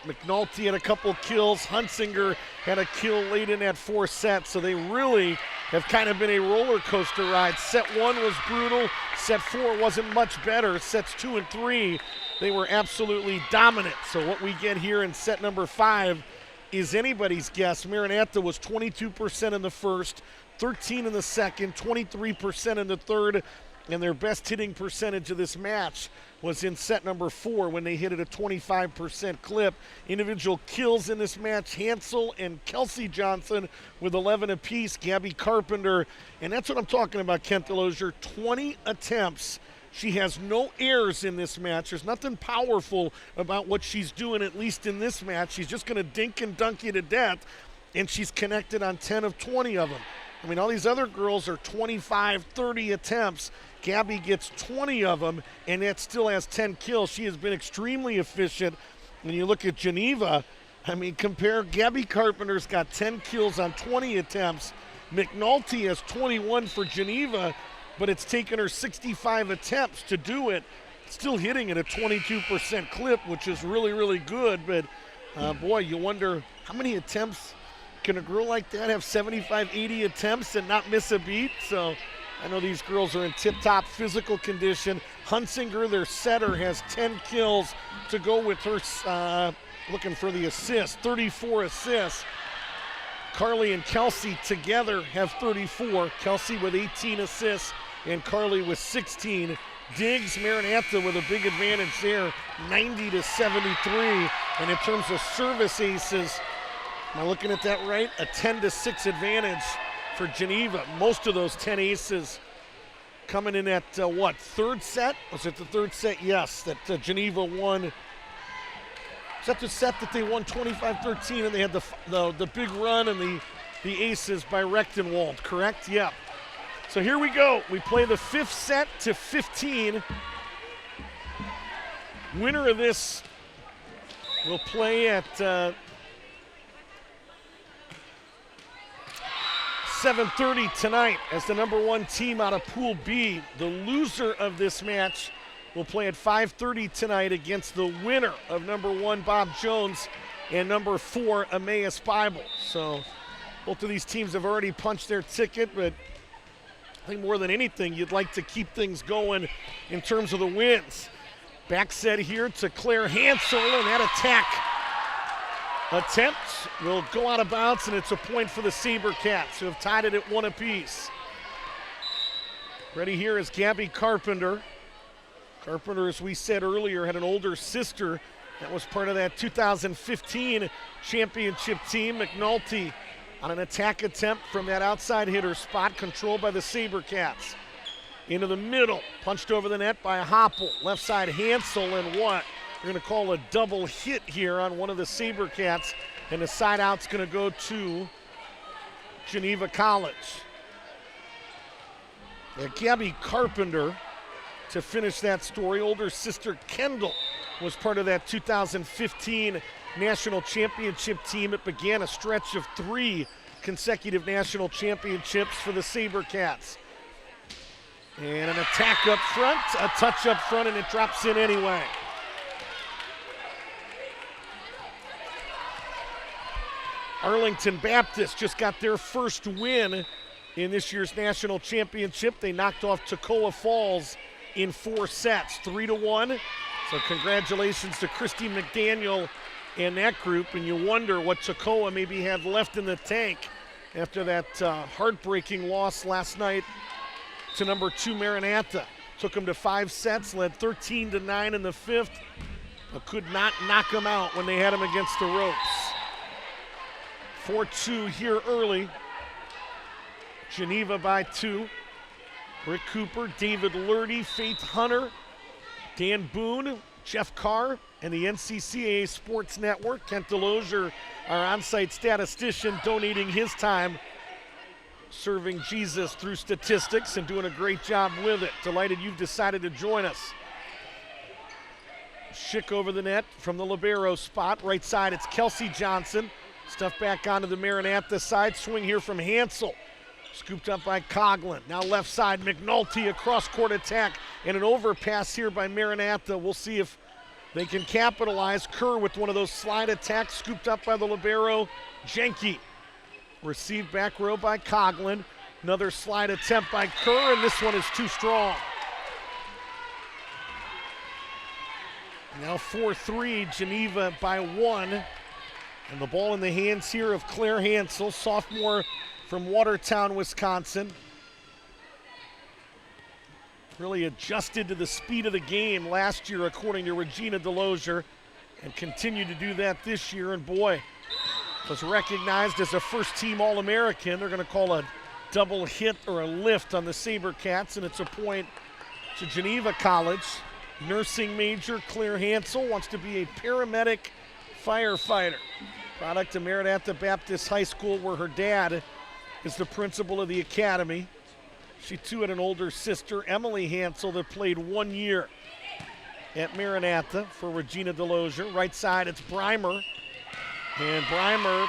McNulty had a couple kills. Hunsinger had a kill late in that fourth set. So they really have kind of been a roller coaster ride. Set 1 was brutal. Set 4 wasn't much better. Sets 2 and 3, they were absolutely dominant. So what we get here in set number 5 is anybody's guess. Maranatha was 22% in the first, 13 in the second, 23% in the third, and their best hitting percentage of this match was in set number 4 when they hit at a 25% clip. Individual kills in this match, Hansel and Kelsey Johnson with 11 apiece, Gabby Carpenter, and that's what I'm talking about, Kent Delosier, 20 attempts. She has no errors in this match. There's nothing powerful about what she's doing, at least in this match. She's just going to dink and dunk you to death, and she's connected on 10 of 20 of them. I mean, all these other girls are 25, 30 attempts. Gabby gets 20 of them, and that still has 10 kills. She has been extremely efficient. When you look at Geneva, I mean, compare Gabby Carpenter's got 10 kills on 20 attempts. McNulty has 21 for Geneva, but it's taken her 65 attempts to do it. Still hitting at a 22% clip, which is really, really good. But, boy, you wonder how many attempts can a girl like that have 75, 80 attempts and not miss a beat? So I know these girls are in tip-top physical condition. Hunsinger, their setter, has 10 kills to go with her, looking for the assist, 34 assists. Carly and Kelsey together have 34. Kelsey with 18 assists and Carly with 16. Diggs, Maranatha with a big advantage there, 90-73. And in terms of service aces, am I looking at that right? A 10-6 advantage for Geneva. Most of those 10 aces coming in at, third set? Was it the third set? Yes, that Geneva won. Is that the set that they won 25-13 and they had the big run and the aces by Rechtenwald, correct? Yeah. So here we go. We play the fifth set to 15. Winner of this will play at 7:30 tonight as the number 1 team out of Pool B. The loser of this match will play at 5:30 tonight against the winner of number 1 Bob Jones and number 4 Emmaus Bible. So both of these teams have already punched their ticket, but I think more than anything, you'd like to keep things going in terms of the wins. Back set here to Claire Hansel, and that attempt will go out of bounds, and it's a point for the SaberCats, who have tied it at 1 apiece. Ready here is Gabby Carpenter. Carpenter, as we said earlier, had an older sister that was part of that 2015 championship team. McNulty on an attack attempt from that outside hitter spot, controlled by the SaberCats. Into the middle, punched over the net by Hoppel. Left side Hansel, and what? We're going to call a double hit here on one of the SaberCats, and the side out's going to go to Geneva College. Gabby Carpenter, to finish that story, older sister Kendall was part of that 2015 national championship team. It began a stretch of 3 consecutive national championships for the SaberCats. And an attack up front, a touch up front, and it drops in anyway. Arlington Baptist just got their first win in this year's national championship. They knocked off Toccoa Falls in 4 sets, 3-1. So congratulations to Christy McDaniel and that group, and you wonder what Toccoa maybe had left in the tank after that heartbreaking loss last night to number 2 Maranatha. Took them to 5 sets, led 13-9 in the 5th, but could not knock them out when they had them against the ropes. 4-2 here early. Geneva by 2. Rick Cooper, David Lurdy, Faith Hunter, Dan Boone, Jeff Carr, and the NCCAA Sports Network. Kent Delozier, our on-site statistician, donating his time, serving Jesus through statistics and doing a great job with it. Delighted you've decided to join us. Schick over the net from the libero spot. Right side, it's Kelsey Johnson. Stuff back onto the Maranatha side. Swing here from Hansel. Scooped up by Coughlin. Now left side, McNulty, a cross-court attack, and an overpass here by Maranatha. We'll see if they can capitalize. Kerr with one of those slide attacks, scooped up by the libero, Jenke. Received back row by Coughlin. Another slide attempt by Kerr, and this one is too strong. Now 4-3, Geneva by 1. And the ball in the hands here of Claire Hansel, sophomore from Watertown, Wisconsin. Really adjusted to the speed of the game last year, according to Regina Delozier, and continued to do that this year. And boy, was recognized as a first-team All-American. They're going to call a double hit or a lift on the SaberCats, and it's a point to Geneva College. Nursing major Claire Hansel wants to be a paramedic firefighter. Product of Maranatha Baptist High School, where her dad is the principal of the academy. She too had an older sister, Emily Hansel, that played 1 year at Maranatha for Regina Delozier. Right side, it's Breimer. And Breimer,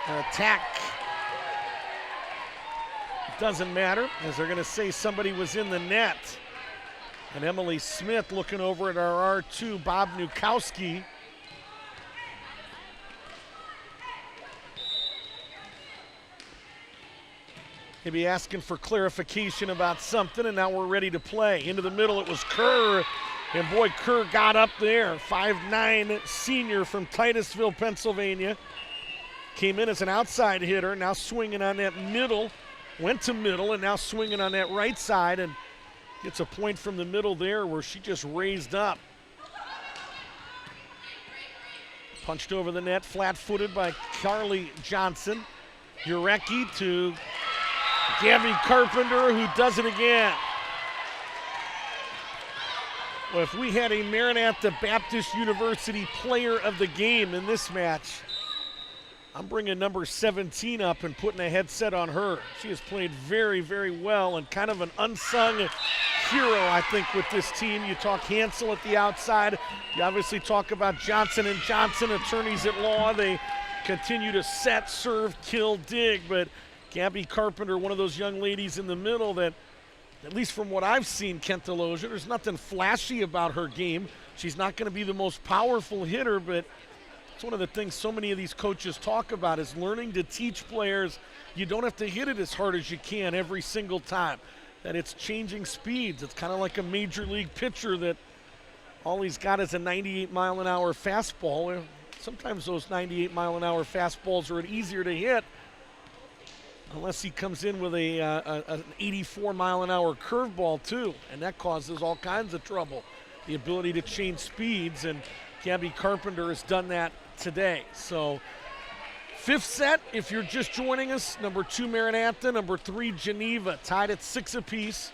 an attack. Doesn't matter, as they're going to say somebody was in the net. And Emily Smith looking over at our R2, Bob Nukowski. Maybe asking for clarification about something, and now we're ready to play. Into the middle, it was Kerr, and boy, Kerr got up there. 5'9" senior from Titusville, Pennsylvania. Came in as an outside hitter, now swinging on that middle. Went to middle, and now swinging on that right side, and gets a point from the middle there where she just raised up. Punched over the net, flat-footed by Carly Johnson. Urecki to Gabby Carpenter, who does it again. Well, if we had a Maranatha Baptist University player of the game in this match, I'm bringing number 17 up and putting a headset on her. She has played very, very well and kind of an unsung hero, I think, with this team. You talk Hansel at the outside. You obviously talk about Johnson & Johnson, attorneys at law. They continue to set, serve, kill, dig, but Gabby Carpenter, one of those young ladies in the middle that, at least from what I've seen, Kent Delozier, there's nothing flashy about her game. She's not going to be the most powerful hitter, but it's one of the things so many of these coaches talk about is learning to teach players you don't have to hit it as hard as you can every single time, that it's changing speeds. It's kind of like a major league pitcher that all he's got is a 98-mile-an-hour fastball. Sometimes those 98-mile-an-hour fastballs are easier to hit unless he comes in with an 84-mile-an-hour curveball too, and that causes all kinds of trouble. The ability to change speeds, and Gabby Carpenter has done that today. So 5th set, if you're just joining us, number 2 Maranatha, number 3 Geneva, tied at 6 apiece.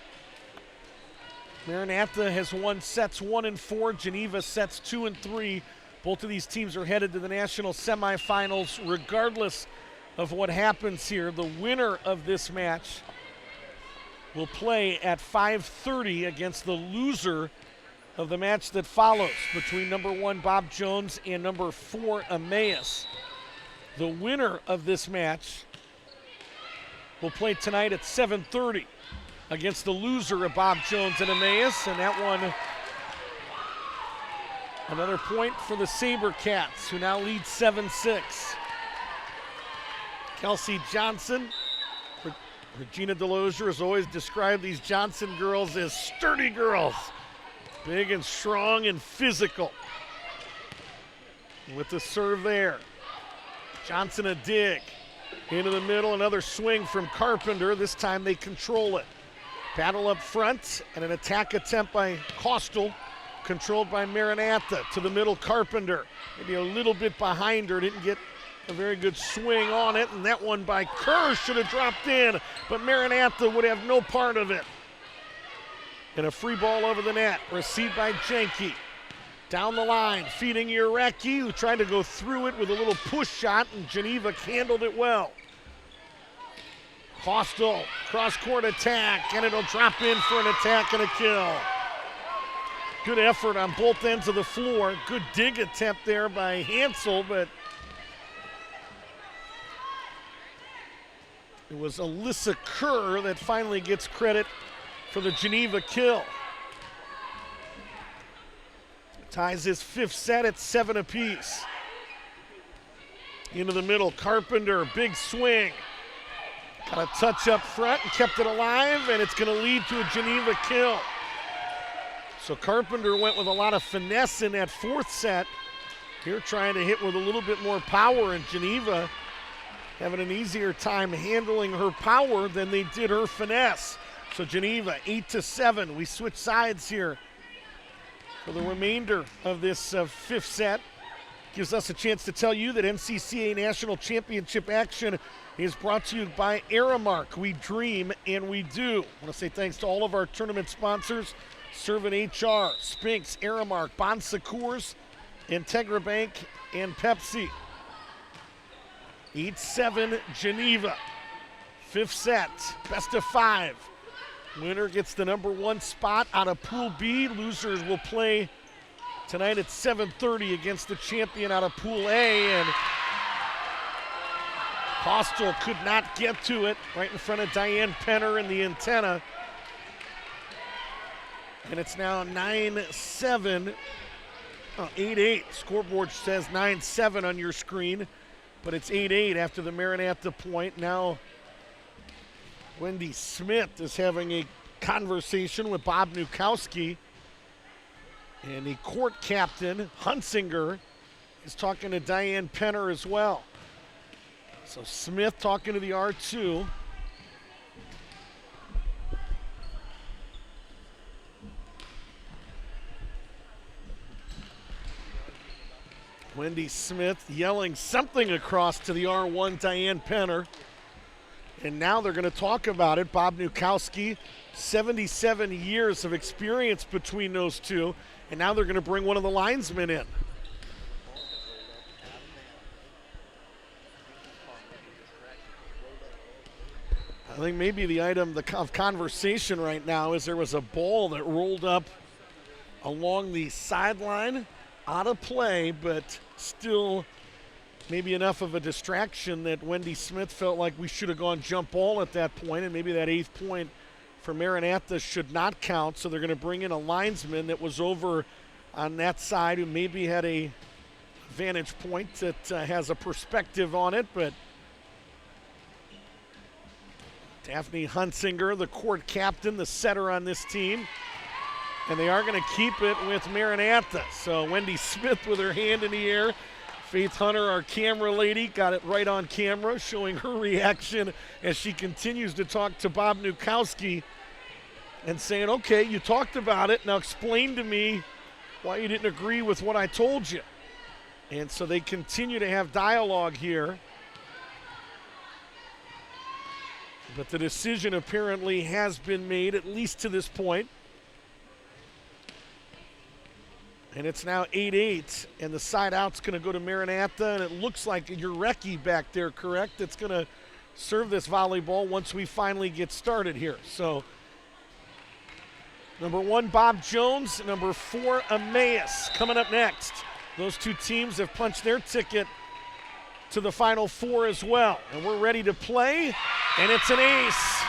Maranatha has won sets 1 and 4, Geneva sets 2 and 3. Both of these teams are headed to the national semifinals regardless of what happens here. The winner of this match will play at 5:30 against the loser of the match that follows between number 1 Bob Jones and number 4 Emmaus. The winner of this match will play tonight at 7:30 against the loser of Bob Jones and Emmaus, and that one, another point for the SaberCats, who now lead 7-6. Kelsey Johnson. Regina Delozier has always described these Johnson girls as sturdy girls. Big and strong and physical. With the serve there. Johnson a dig. Into the middle, another swing from Carpenter. This time they control it. Battle up front, and an attack attempt by Coastal, controlled by Maranatha. To the middle, Carpenter. Maybe a little bit behind her, didn't get a very good swing on it, and that one by Kerr should have dropped in, but Maranatha would have no part of it. And a free ball over the net, received by Jenke. Down the line, feeding Urecki, who tried to go through it with a little push shot, and Geneva handled it well. Coastal, cross-court attack, and it'll drop in for an attack and a kill. Good effort on both ends of the floor. Good dig attempt there by Hansel, but it was Alyssa Kerr that finally gets credit for the Geneva kill. Ties his fifth set at 7 apiece. Into the middle, Carpenter, big swing. Got a touch up front and kept it alive, and it's going to lead to a Geneva kill. So Carpenter went with a lot of finesse in that fourth set. Here trying to hit with a little bit more power, and Geneva having an easier time handling her power than they did her finesse. So Geneva 8-7. We switch sides here for the remainder of this fifth set. Gives us a chance to tell you that NCCA National Championship action is brought to you by Aramark. We dream and we do. I want to say thanks to all of our tournament sponsors, Servant HR, Spinks, Aramark, Bon Secours, Integra Bank, and Pepsi. 8-7 Geneva. Fifth set, best of 5. Winner gets the number 1 spot out of Pool B. Losers will play tonight at 7:30 against the champion out of Pool A. And Coastal could not get to it right in front of Diane Penner in the antenna. And it's now 9-7, 8-8. Scoreboard says 9-7 on your screen, but it's 8-8 after the Maranatha point. Now Wendy Smith is having a conversation with Bob Nukowski, and the court captain, Hunsinger, is talking to Diane Penner as well. So Smith talking to the R2. Wendy Smith yelling something across to the R1, Diane Penner. And now they're going to talk about it. Bob Nukowski, 77 years of experience between those two. And now they're going to bring one of the linesmen in. I think maybe the item of conversation right now is there was a ball that rolled up along the sideline, out of play, but still maybe enough of a distraction that Wendy Smith felt like we should have gone jump ball at that point, and maybe that 8th point for Maranatha should not count. So they're going to bring in a linesman that was over on that side who maybe had a vantage point that has a perspective on it. But Daphne Hunsinger, the court captain, the setter on this team, and they are going to keep it with Maranatha. So Wendy Smith with her hand in the air. Faith Hunter, our camera lady, got it right on camera, showing her reaction as she continues to talk to Bob Nukowski and saying, okay, you talked about it. Now explain to me why you didn't agree with what I told you. And so they continue to have dialogue here. But the decision apparently has been made, at least to this point. And it's now 8-8, and the side out's going to go to Maranatha, and it looks like Urecki back there, correct? That's going to serve this volleyball once we finally get started here. So, number 1, Bob Jones. Number 4, Emmaus, coming up next. Those two teams have punched their ticket to the Final Four as well. And we're ready to play, and it's an ace.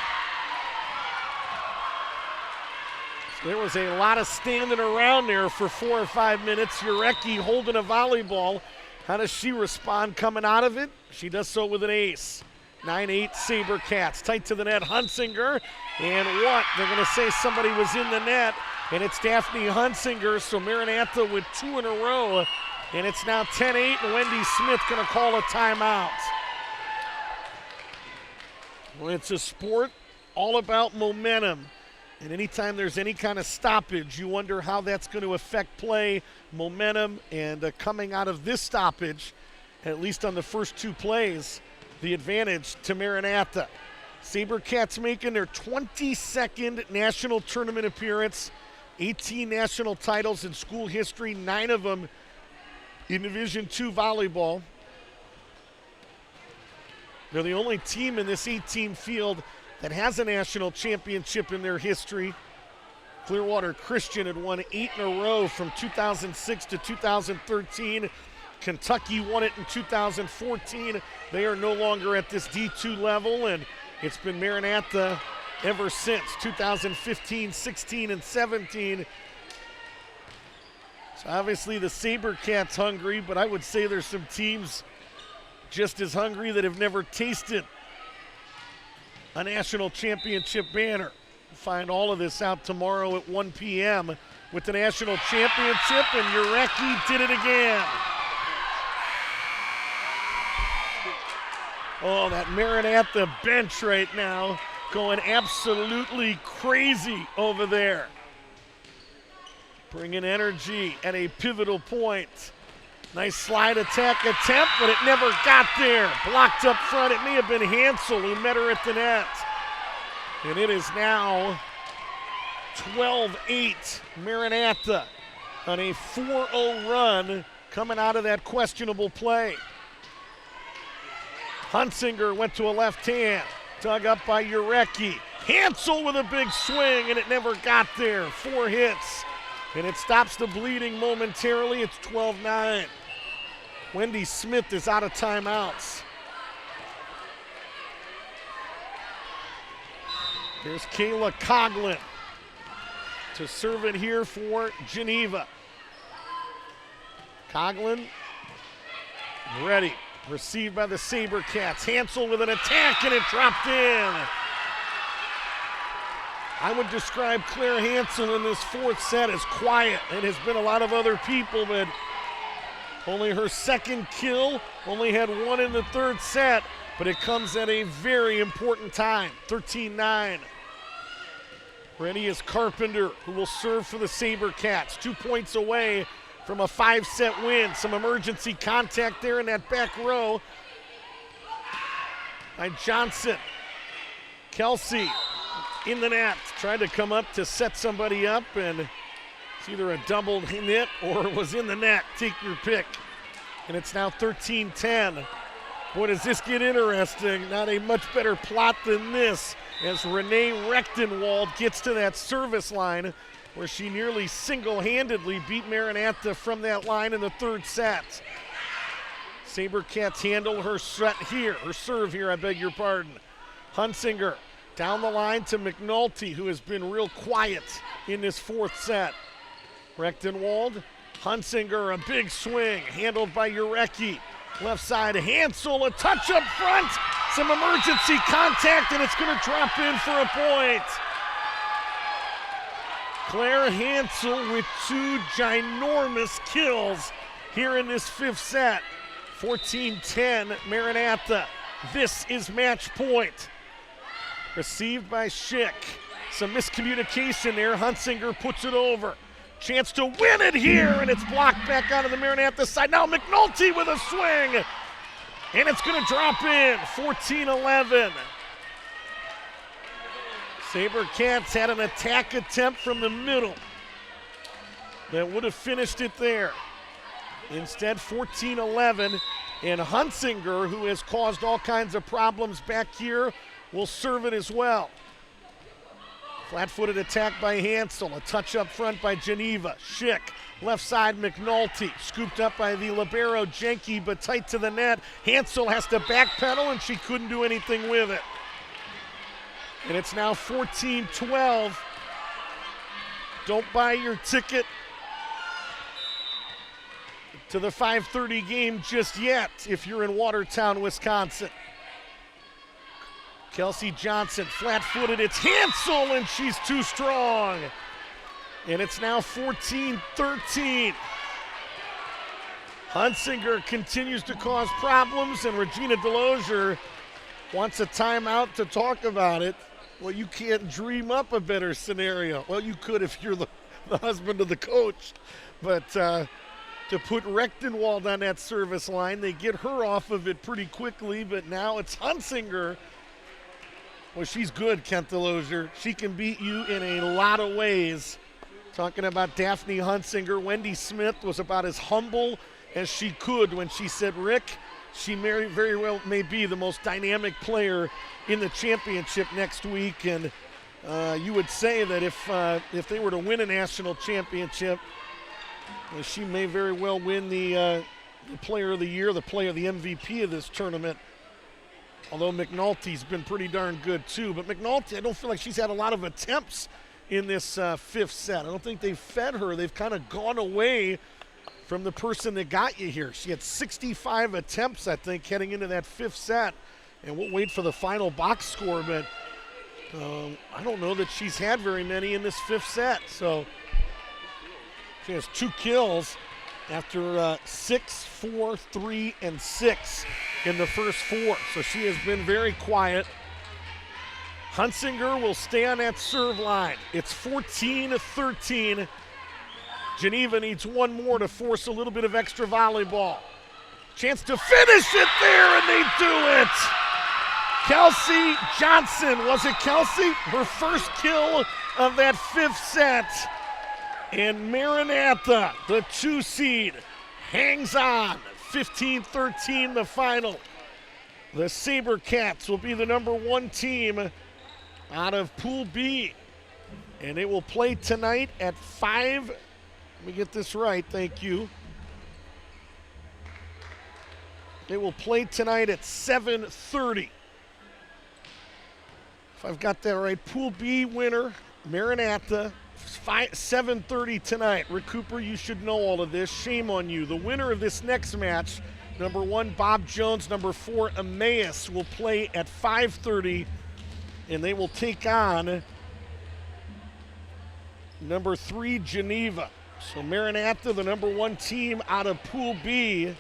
There was a lot of standing around there for 4 or 5 minutes. Urecki holding a volleyball. How does she respond coming out of it? She does so with an ace. 9-8 SaberCats. Tight to the net, Hunsinger. And what? They're going to say somebody was in the net, and it's Daphne Hunsinger. So Maranatha with 2 in a row. And it's now 10-8, and Wendy Smith going to call a timeout. Well, it's a sport all about momentum. And anytime there's any kind of stoppage, you wonder how that's going to affect play, momentum, and coming out of this stoppage, at least on the first two plays, the advantage to Maranatha. SaberCats making their 22nd national tournament appearance, 18 national titles in school history, 9 of them in Division II volleyball. They're the only team in this 8-team field that has a national championship in their history. Clearwater Christian had won 8 in a row from 2006 to 2013. Kentucky won it in 2014. They are no longer at this D2 level, and it's been Maranatha ever since 2015, 16, and 17. So obviously the SaberCats hungry, but I would say there's some teams just as hungry that have never tasted a national championship banner. Find all of this out tomorrow at 1 p.m. with the national championship, and Urecki did it again. Oh, that Maranatha bench right now going absolutely crazy over there. Bringing energy at a pivotal point. Nice slide attack attempt, but it never got there. Blocked up front. It may have been Hansel who met her at the net. And it is now 12-8 Maranatha on a 4-0 run coming out of that questionable play. Hunsinger went to a left hand, dug up by Urecki. Hansel with a big swing, and it never got there. 4 hits, and it stops the bleeding momentarily. It's 12-9. Wendy Smith is out of timeouts. Here's Kayla Coughlin to serve it here for Geneva. Coughlin ready. Received by the SaberCats. Hansel with an attack, and it dropped in. I would describe Claire Hansel in this 4th set as quiet. It has been a lot of other people, but only her 2nd kill, only had 1 in the 3rd set, but it comes at a very important time. 13-9. Ready is Carpenter, who will serve for the SaberCats. 2 points away from a 5-set win. Some emergency contact there in that back row by Johnson. Kelsey in the net, tried to come up to set somebody up, and it's either a double hit or it was in the net. Take your pick. And it's now 13-10. Boy, does this get interesting. Not a much better plot than this as Renee Rechtenwald gets to that service line where she nearly single-handedly beat Maranatha from that line in the 3rd set. SaberCats handle her serve here, I beg your pardon. Hunsinger down the line to McNulty, who has been real quiet in this 4th set. Rechtenwald, Hunsinger, a big swing, handled by Urecki. Left side, Hansel, a touch up front, some emergency contact, and it's going to drop in for a point. Claire Hansel with 2 ginormous kills here in this 5th set. 14-10 Maranatha. This is match point. Received by Schick. Some miscommunication there. Hunsinger puts it over. Chance to win it here, and it's blocked back out of the Maranatha side. Now McNulty with a swing, and it's going to drop in. 14-11. SaberCats had an attack attempt from the middle that would have finished it there. Instead, 14-11, and Hunsinger, who has caused all kinds of problems back here, will serve it as well. Flat-footed attack by Hansel, a touch up front by Geneva. Schick, left side McNulty, scooped up by the libero Jenke, but tight to the net. Hansel has to backpedal, and she couldn't do anything with it. And it's now 14-12. Don't buy your ticket to the 5:30 game just yet if you're in Watertown, Wisconsin. Kelsey Johnson, flat-footed, it's Hansel, and she's too strong. And it's now 14-13. Hunsinger continues to cause problems, and Regina Delozier wants a timeout to talk about it. Well, you can't dream up a better scenario. Well, you could if you're the husband of the coach. But to put Rechtenwald on that service line, they get her off of it pretty quickly, but now it's Hunsinger. Well, she's good, Kent DeLozier. She can beat you in a lot of ways. Talking about Daphne Hunsinger, Wendy Smith was about as humble as she could when she said, Rick, she very well may be the most dynamic player in the championship next week. And you would say that if they were to win a national championship, she may very well win the player of the year, the MVP of this tournament. Although McNulty's been pretty darn good too. But McNulty, I don't feel like she's had a lot of attempts in this fifth set. I don't think they've fed her. They've kind of gone away from the person that got you here. She had 65 attempts, I think, heading into that fifth set. And we'll wait for the final box score, but I don't know that she's had very many in this fifth set. So she has 2 kills after 6, 4, 3, and 6 in the first 4. So she has been very quiet. Hunsinger will stay on that serve line. It's 14-13. Geneva needs one more to force a little bit of extra volleyball. Chance to finish it there, and they do it. Kelsey Johnson, was it Kelsey? Her first kill of that fifth set. And Maranatha, the 2 seed, hangs on. 15-13 the final. The SaberCats will be the number 1 team out of Pool B. And it will play tonight at 5. Let me get this right, thank you. They will play tonight at 7:30. If I've got that right, Pool B winner, Maranatha, 7:30 tonight. Rick Cooper, you should know all of this. Shame on you. The winner of this next match, number 1, Bob Jones, number 4, Emmaus, will play at 5:30, and they will take on number 3, Geneva. So Maranatha, the number 1 team out of Pool B,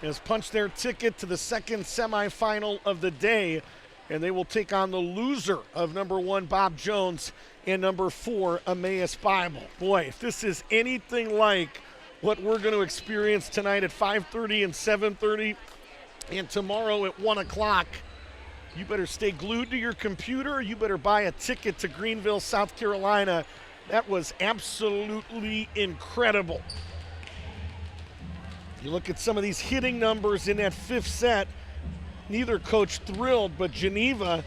has punched their ticket to the second semifinal of the day, and they will take on the loser of number 1, Bob Jones, and number 4, Emmaus Bible. Boy, if this is anything like what we're going to experience tonight at 5:30 and 7:30 and tomorrow at 1 o'clock, you better stay glued to your computer. You better buy a ticket to Greenville, South Carolina. That was absolutely incredible. You look at some of these hitting numbers in that fifth set, neither coach thrilled, but Geneva,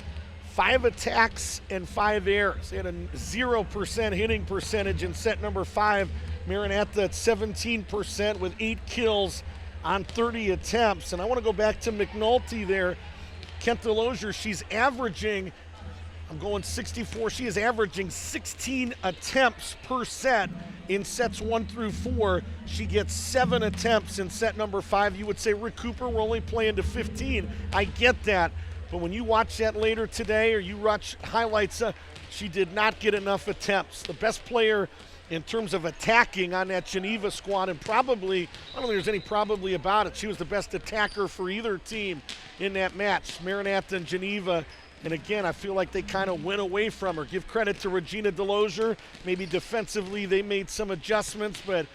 5 attacks and 5 errors. They had a 0% hitting percentage in set number 5. Maranatha at 17% with 8 kills on 30 attempts. And I want to go back to McNulty there. Kent DeLozier, she's averaging, I'm going 64, she is averaging 16 attempts per set in sets 1 through 4. She gets 7 attempts in set number 5. You would say, Rick Cooper, we're only playing to 15. I get that. But when you watch that later today or you watch highlights, she did not get enough attempts. The best player in terms of attacking on that Geneva squad, and probably, I don't think there's any probably about it, she was the best attacker for either team in that match, Maranatha and Geneva. And again, I feel like they kind of went away from her. Give credit to Regina DeLozier. Maybe defensively they made some adjustments, but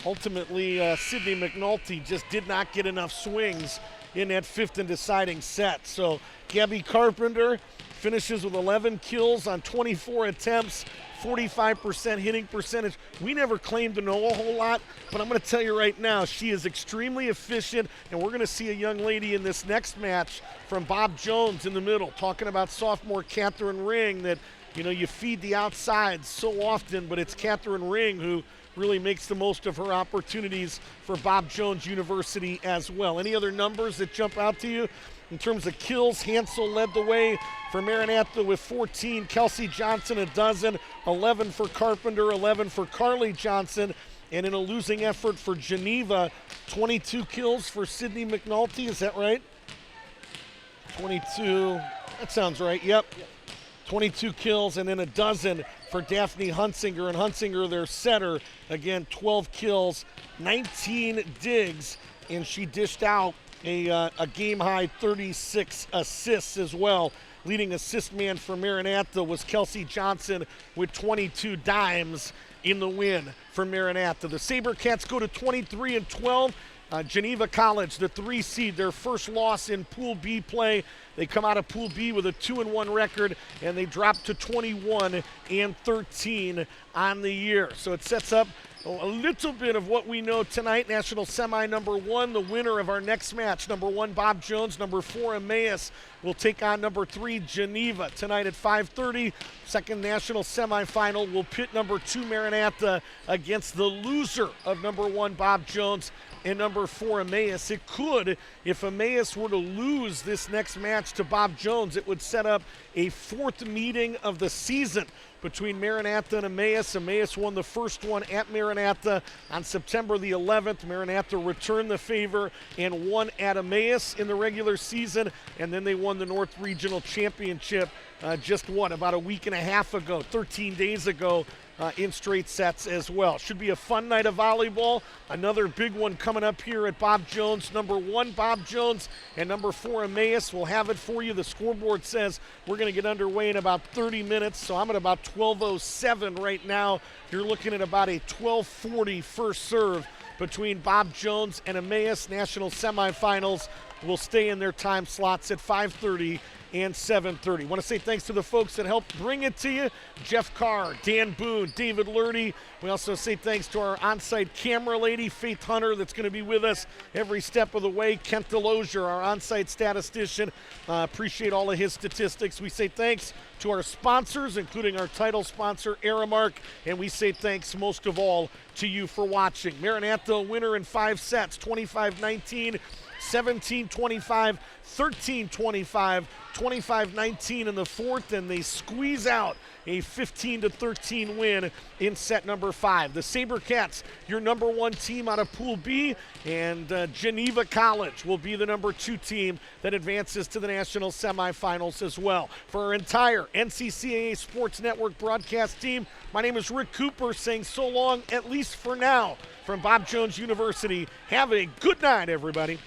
ultimately Sydney McNulty just did not get enough swings in that fifth and deciding set. So Gabby Carpenter finishes with 11 kills on 24 attempts, 45% hitting percentage. We never claimed to know a whole lot, but I'm going to tell you right now, she is extremely efficient, and we're going to see a young lady in this next match from Bob Jones in the middle, talking about sophomore Catherine Ring, that, you know, you feed the outside so often, but it's Catherine Ring who really makes the most of her opportunities for Bob Jones University as well. Any other numbers that jump out to you? In terms of kills, Hansel led the way for Maranatha with 14. Kelsey Johnson a dozen, 11 for Carpenter, 11 for Carly Johnson. And in a losing effort for Geneva, 22 kills for Sydney McNulty. Is that right? 22. That sounds right. Yep. 22 kills and then a dozen for Daphne Hunsinger. And Hunsinger, their setter, again, 12 kills, 19 digs, and she dished out a game-high 36 assists as well. Leading assist man for Maranatha was Kelsey Johnson with 22 dimes in the win for Maranatha. The SaberCats go to 23-12. Geneva College, the 3 seed, their first loss in Pool B play. They come out of Pool B with a 2-1 record, and they drop to 21-13 on the year. So it sets up a little bit of what we know tonight. National semi number 1, the winner of our next match, number 1 Bob Jones, number 4 Emmaus will take on number 3 Geneva tonight at 5:30. Second national semifinal will pit number 2 Maranatha against the loser of number 1 Bob Jones and number 4 Emmaus. It could, if Emmaus were to lose this next match to Bob Jones, it would set up a 4th meeting of the season between Maranatha and Emmaus. Emmaus won the first one at Maranatha on September the 11th. Maranatha returned the favor and won at Emmaus in the regular season, and then they won the North Regional Championship about a week and a half ago, 13 days ago, in straight sets as well. Should be a fun night of volleyball. Another big one coming up here at Bob Jones. Number 1 Bob Jones and number 4 Emmaus. We'll have it for you. The scoreboard says we're going to get underway in about 30 minutes, so I'm at about 12:07 right now. You're looking at about a 12:40 first serve between Bob Jones and Emmaus. National semifinals will stay in their time slots at 5:30 and 7:30. Want to say thanks to the folks that helped bring it to you. Jeff Carr, Dan Boone, David Lurdy. We also say thanks to our on-site camera lady, Faith Hunter, that's going to be with us every step of the way. Kent DeLozier, our on-site statistician. Appreciate all of his statistics. We say thanks to our sponsors, including our title sponsor, Aramark. And we say thanks most of all to you for watching. Maranatha winner in 5 sets, 25-19. 17-25, 13-25, 25-19 in the 4th, and they squeeze out a 15-13 win in set number 5. The SaberCats, your number 1 team out of Pool B, and Geneva College will be the number 2 team that advances to the national semifinals as well. For our entire NCCAA Sports Network broadcast team, my name is Rick Cooper, saying so long, at least for now, from Bob Jones University. Have a good night, everybody.